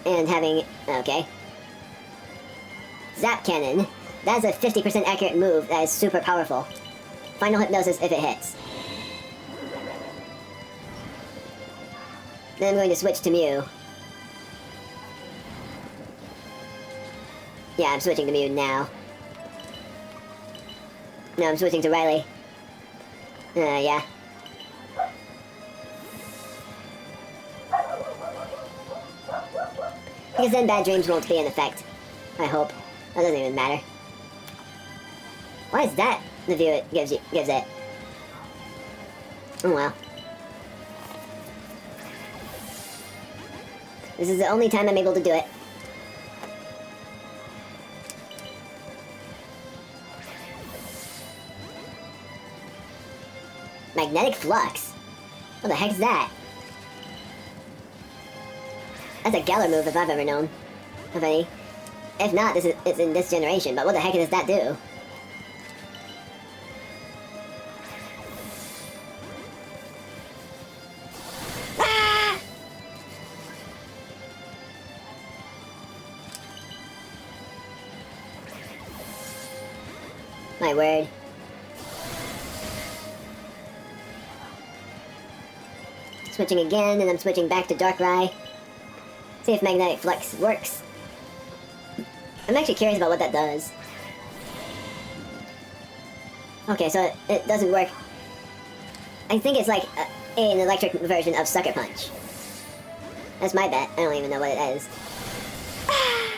And having... okay. Zap Cannon. That's a 50% accurate move that is super powerful. Final Hypnosis if it hits. Then I'm going to switch to Mew. Yeah, I'm switching to Mew now. No, I'm switching to Riley. Yeah. Because then Bad Dreams won't be in effect. I hope. That doesn't even matter. Why is that the view it gives it? Oh well. This is the only time I'm able to do it. Magnetic Flux? What the heck's that? That's a Geller move if I've ever known of any. If not, it's in this generation, but what the heck does that do? Ah! My word. Switching again, and I'm switching back to Darkrai. See if Magnetic Flux works. I'm actually curious about what that does. Okay, so it doesn't work. I think it's like an electric version of Sucker Punch. That's my bet. I don't even know what it is. Ah!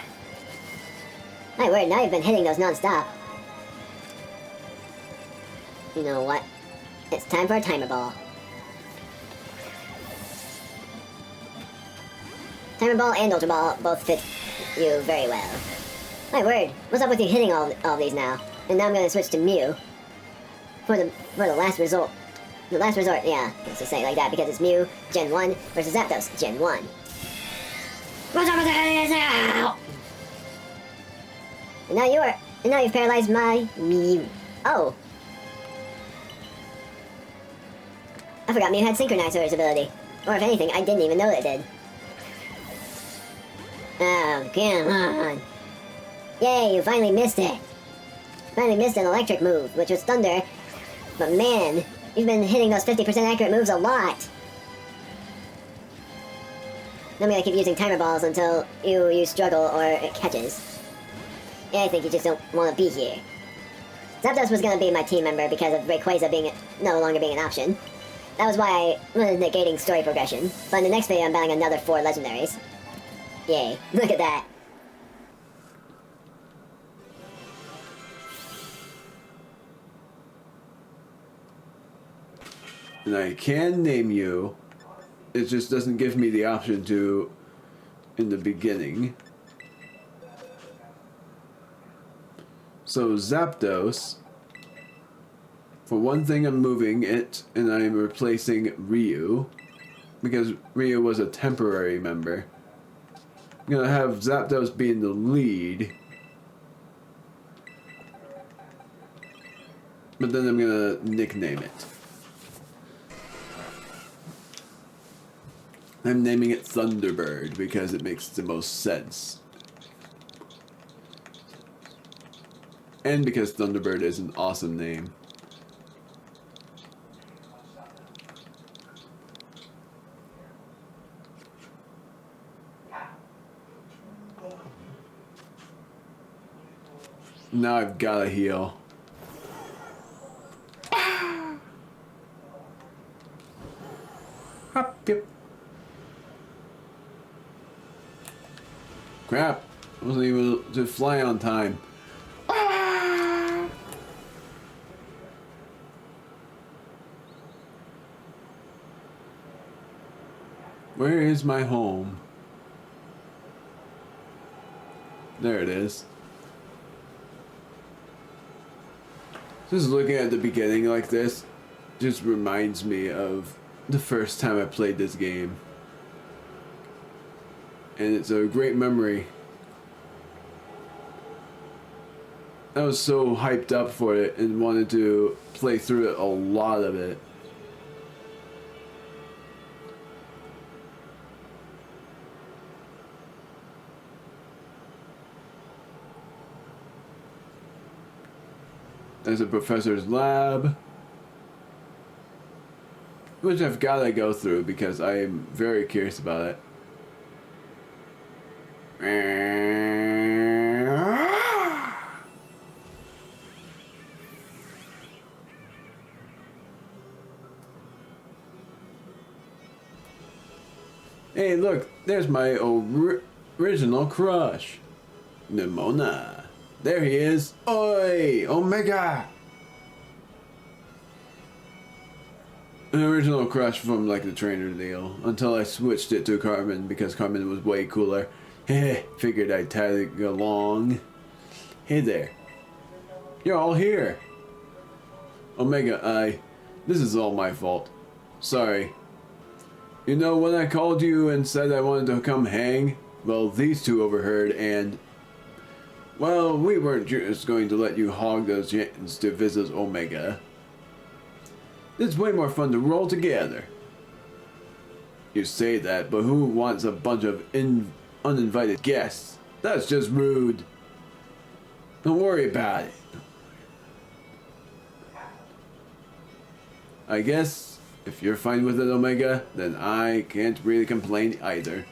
My word, now you've been hitting those non-stop. You know what? It's time for a Timer Ball. Timer Ball and Ultra Ball both fit you very well. My word, what's up with you hitting all these now? And now I'm gonna switch to Mew. For the last resort. The last resort, yeah, let's just say it like that, because it's Mew Gen 1 versus Zapdos Gen 1. What's up with this now? And now you've paralyzed my Mew. Oh. I forgot Mew had Synchronizer's ability. Or if anything, I didn't even know it did. Oh, come on. Yay, you finally missed it. Finally missed an electric move, which was Thunder. But man, you've been hitting those 50% accurate moves a lot. I'm gonna keep using Timer Balls until you struggle or it catches. Yeah, I think you just don't want to be here. Zapdos was gonna be my team member because of Rayquaza no longer being an option. That was why I was negating story progression. But in the next video, I'm battling another 4 Legendaries. Yay, look at that. And I can name you. It just doesn't give me the option to in the beginning. So Zapdos. For one thing, I'm moving it, and I'm replacing Ryu. Because Ryu was a temporary member. I'm gonna have Zapdos be in the lead. But then I'm gonna nickname it. I'm naming it Thunderbird because it makes the most sense. And because Thunderbird is an awesome name. Now I've gotta heal. Hop, yep. Crap. I wasn't able to fly on time. Where is my home? There it is. Just looking at the beginning like this just reminds me of the first time I played this game. And it's a great memory. I was so hyped up for it and wanted to play through it, a lot of it. There's a professor's lab, which I've got to go through because I am very curious about it. Hey, look, there's my original crush, Nimona. There he is. Oi, Omega. an original crush from like the trainer deal until I switched it to Carmen because Carmen was way cooler. Heh, figured I'd tag along. Hey there. You're all here. Omega, this is all my fault. Sorry. You know, when I called you and said I wanted to come hang, well, these two overheard and... Well, we weren't just going to let you hog those chance to visit Omega. It's way more fun to roll together. You say that, but who wants a bunch of uninvited guests? That's just rude. Don't worry about it. I guess if you're fine with it, Omega, then I can't really complain either.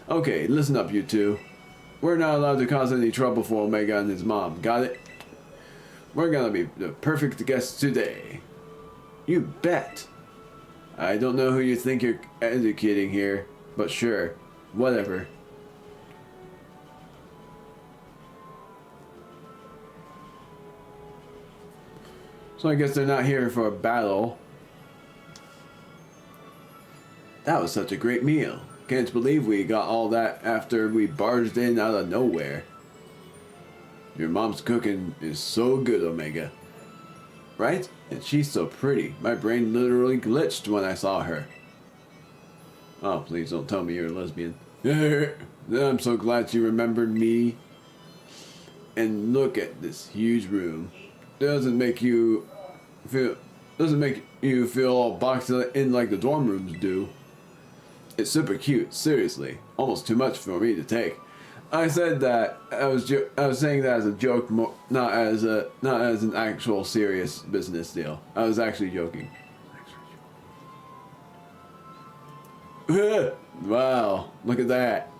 Okay, listen up, you two. We're not allowed to cause any trouble for Omega and his mom, got it? We're gonna be the perfect guests today. You bet. I don't know who you think you're educating here, but sure, whatever. So I guess they're not here for a battle. That was such a great meal. Can't believe we got all that after we barged in out of nowhere. Your mom's cooking is so good, Omega. Right? And she's so pretty. My brain literally glitched when I saw her. Oh, please don't tell me you're a lesbian. I'm so glad you remembered me. And look at this huge room. Doesn't make you feel all boxed in like the dorm rooms do. It's super cute, seriously. Almost too much for me to take. I said that I was saying that as a joke, not as an actual serious business deal. I was actually joking. Wow, look at that.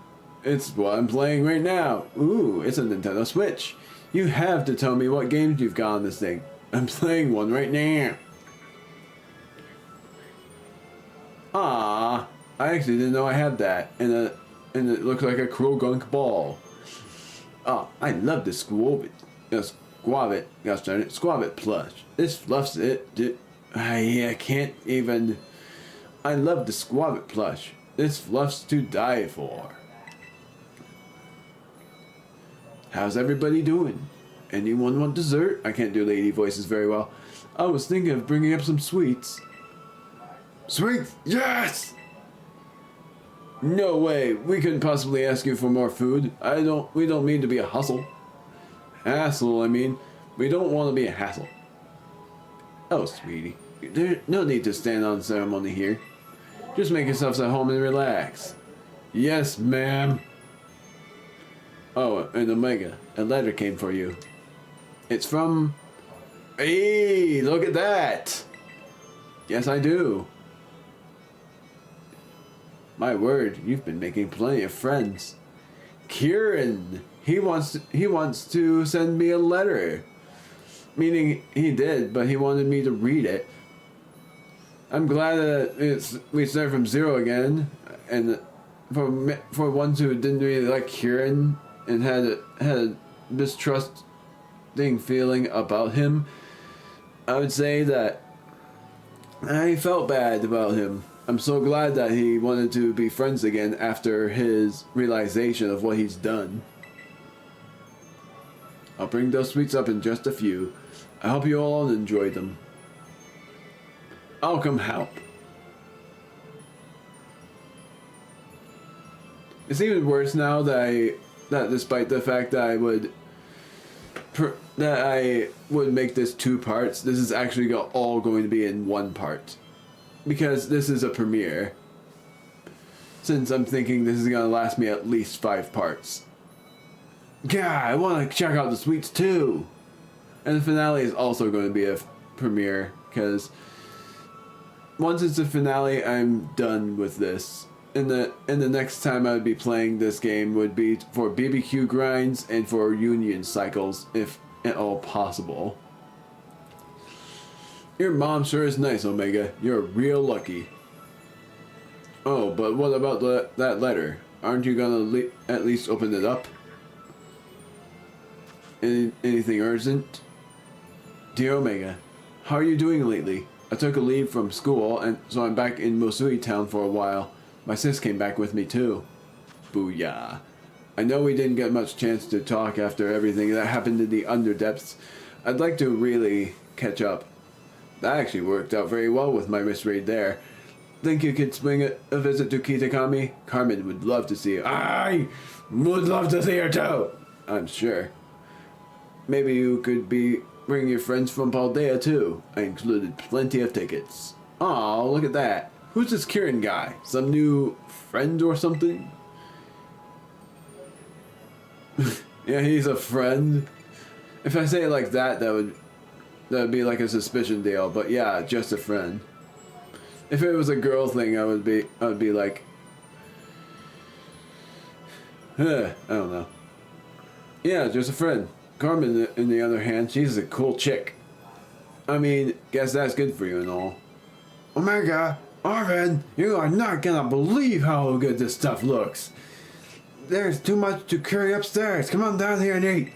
It's what I'm playing right now. Ooh, it's a Nintendo Switch. You have to tell me what games you've got on this thing. I'm playing one right now. Ah, I actually didn't know I had that. And it looks like a Krogunk ball. Oh, I love this Squabit plush. This fluffs it. I can't even. I love the Squabit plush. This fluffs to die for. How's everybody doing? Anyone want dessert? I can't do lady voices very well. I was thinking of bringing up some sweets. Sweets? Yes! No way. We couldn't possibly ask you for more food. We don't mean to be a hustle. Hassle, I mean. We don't want to be a hassle. Oh, sweetie. There's no need to stand on ceremony here. Just make yourselves at home and relax. Yes, ma'am. Oh, and Omega, a letter came for you. It's from... Hey, look at that! Yes, I do. My word, you've been making plenty of friends. Kieran, he wants to send me a letter. Meaning he did, but he wanted me to read it. I'm glad that we start from zero again, and for ones who didn't really like Kieran and had a mistrusting feeling about him, I would say that I felt bad about him. I'm so glad that he wanted to be friends again after his realization of what he's done. I'll bring those sweets up in just a few. I hope you all enjoy them. I'll come help. It's even worse now that despite the fact that I would make this 2 parts, this is actually all going to be in 1 part. Because this is a premiere. Since I'm thinking this is going to last me at least 5 parts. Yeah, I want to check out the sweets too. And the finale is also going to be a premiere. Because once it's a finale, I'm done with this. And the next time I would be playing this game would be for BBQ grinds and for union cycles, if at all possible. Your mom sure is nice, Omega. You're real lucky. Oh, but what about that letter? Aren't you gonna at least open it up? Anything urgent? Dear Omega, how are you doing lately? I took a leave from school, and so I'm back in Mosui town for a while. My sis came back with me too. Booyah. I know we didn't get much chance to talk after everything that happened in the Underdepths. I'd like to really catch up. That actually worked out very well with my misread there. Think you could swing a visit to Kitakami? Carmen would love to see you. I would love to see her too, I'm sure. Maybe you could bring your friends from Paldea too. I included plenty of tickets. Aw, look at that. Who's this Kieran guy? Some new friend or something? Yeah, he's a friend. If I say it like that, that would be like a suspicion deal. But yeah, just a friend. If it was a girl thing, I would be like, I don't know. Yeah, just a friend. Carmen, in the other hand, she's a cool chick. I mean, guess that's good for you and all. Omega, Arvin, you are not gonna believe how good this stuff looks. There's too much to carry upstairs. Come on down here and eat.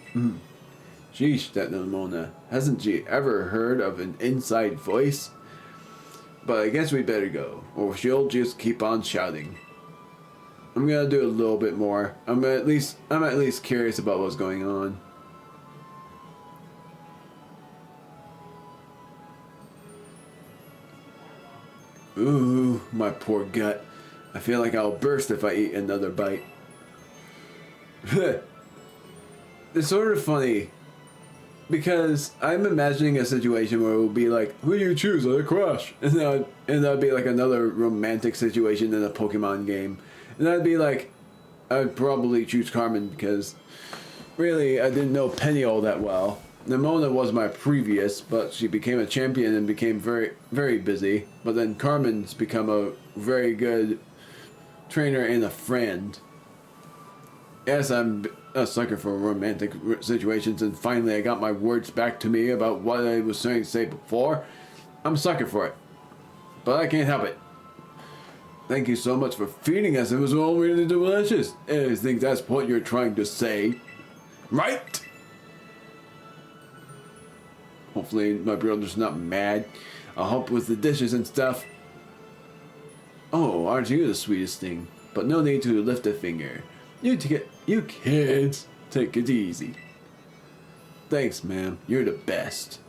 Sheesh, that Nimona. Hasn't she ever heard of an inside voice? But I guess we better go, or she'll just keep on shouting. I'm gonna do a little bit more. I'm at least curious about what's going on. Ooh, my poor gut. I feel like I'll burst if I eat another bite. It's sort of funny, because I'm imagining a situation where it will be like, who do you choose on a crush? And that'd be like another romantic situation in a Pokemon game. And I'd be like, I'd probably choose Carmen because really I didn't know Penny all that well. Nimona was my previous, but she became a champion and became very, very busy. But then Carmen's become a very good trainer and a friend. Yes, I'm a sucker for romantic situations, and finally I got my words back to me about what I was trying to say before. I'm a sucker for it. But I can't help it. Thank you so much for feeding us. It was all really delicious. I think that's what you're trying to say. Right? Hopefully my brother's not mad. I'll help with the dishes and stuff. Oh, aren't you the sweetest thing? But no need to lift a finger. You kids, take it easy. Thanks, ma'am. You're the best.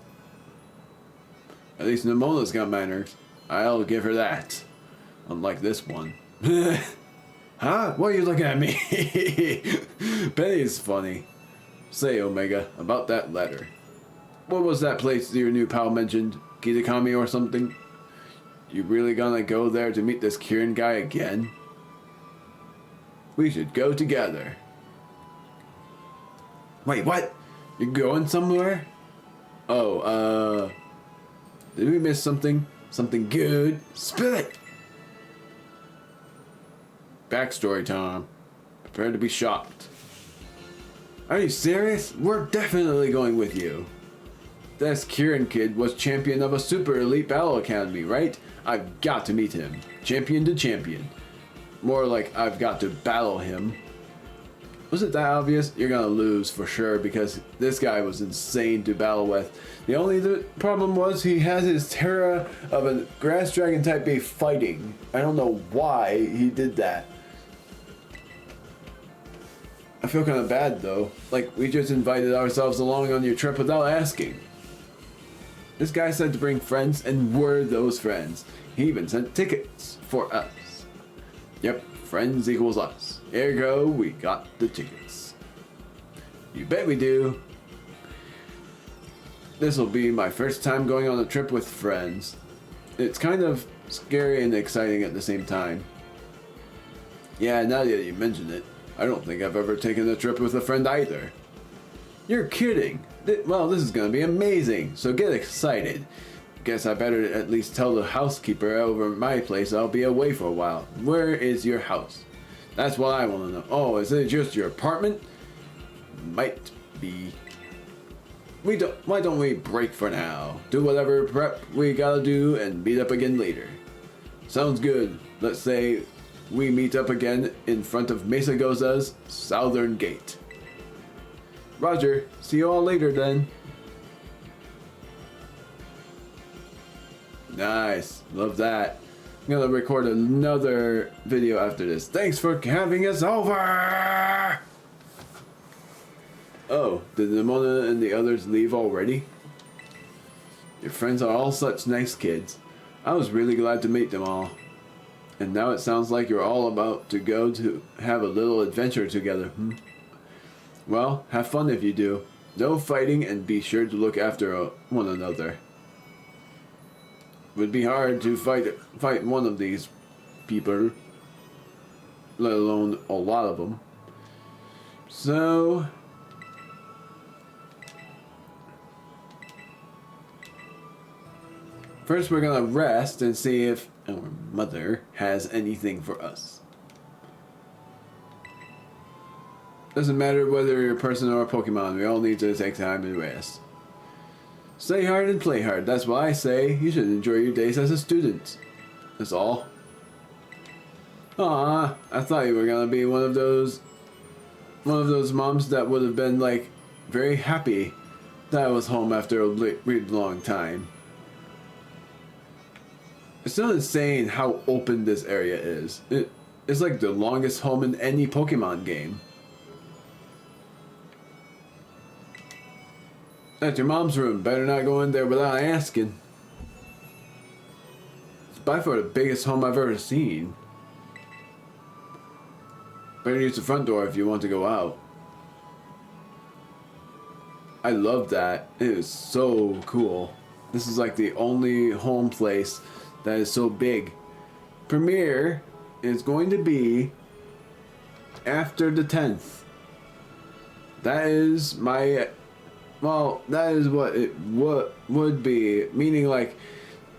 At least Nimona's got manners. I'll give her that. Unlike this one. Huh? Why are you looking at me? Penny's funny. Say, Omega, about that letter. What was that place your new pal mentioned? Kitakami or something? You really gonna go there to meet this Kieran guy again? We should go together. Wait, what? You're going somewhere? Oh, did we miss something? Something good? Spill it! Backstory time. Prepare to be shocked. Are you serious? We're definitely going with you. This Kieran kid was champion of a super elite battle academy, right? I've got to meet him. Champion to champion. More like I've got to battle him. Was it that obvious? You're gonna lose for sure because this guy was insane to battle with. The problem was he had his Terra of a Grass Dragon type B fighting. I don't know why he did that. I feel kind of bad though. Like we just invited ourselves along on your trip without asking. This guy said to bring friends, and we're those friends. He even sent tickets for us. Yep, friends equals us. Ergo, we got the tickets. You bet we do. This will be my first time going on a trip with friends. It's kind of scary and exciting at the same time. Yeah, now that you mention it, I don't think I've ever taken a trip with a friend either. You're kidding. Well, this is gonna be amazing, so get excited. Guess I better at least tell the housekeeper over at my place I'll be away for a while. Where is your house? That's what I want to know. Oh, is it just your apartment? Might be. Why don't we break for now? Do whatever prep we gotta do and meet up again later. Sounds good. Let's say we meet up again in front of Mesa Goza's southern gate. Roger. See you all later then. Nice. Love that. I'm gonna record another video after this. Thanks for having us over! Oh, did Nimona and the others leave already? Your friends are all such nice kids. I was really glad to meet them all. And now it sounds like you're all about to go to have a little adventure together, Well, have fun if you do. No fighting, and be sure to look after one another. It would be hard to fight one of these people, let alone a lot of them. So... first we're gonna rest and see if our mother has anything for us. Doesn't matter whether you're a person or a Pokemon, we all need to take time to rest. Stay hard and play hard, that's what I say. You should enjoy your days as a student. That's all. Aw, I thought you were gonna be one of those moms that would have been like very happy that I was home after a really long time. It's still insane how open this area is. It's like the longest home in any Pokemon game. That's your mom's room. Better not go in there without asking. It's by far the biggest home I've ever seen. Better use the front door if you want to go out. I love that. It is so cool. This is like the only home place that is so big. Premiere is going to be after the 10th. That is my... well, that is what it would be. Meaning, like,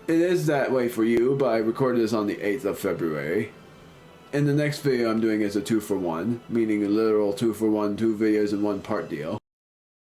it is that way for you, but I recorded this on the 8th of February. And the next video I'm doing is a 2-for-1, meaning a literal 2-for-1, 2 videos in one part deal.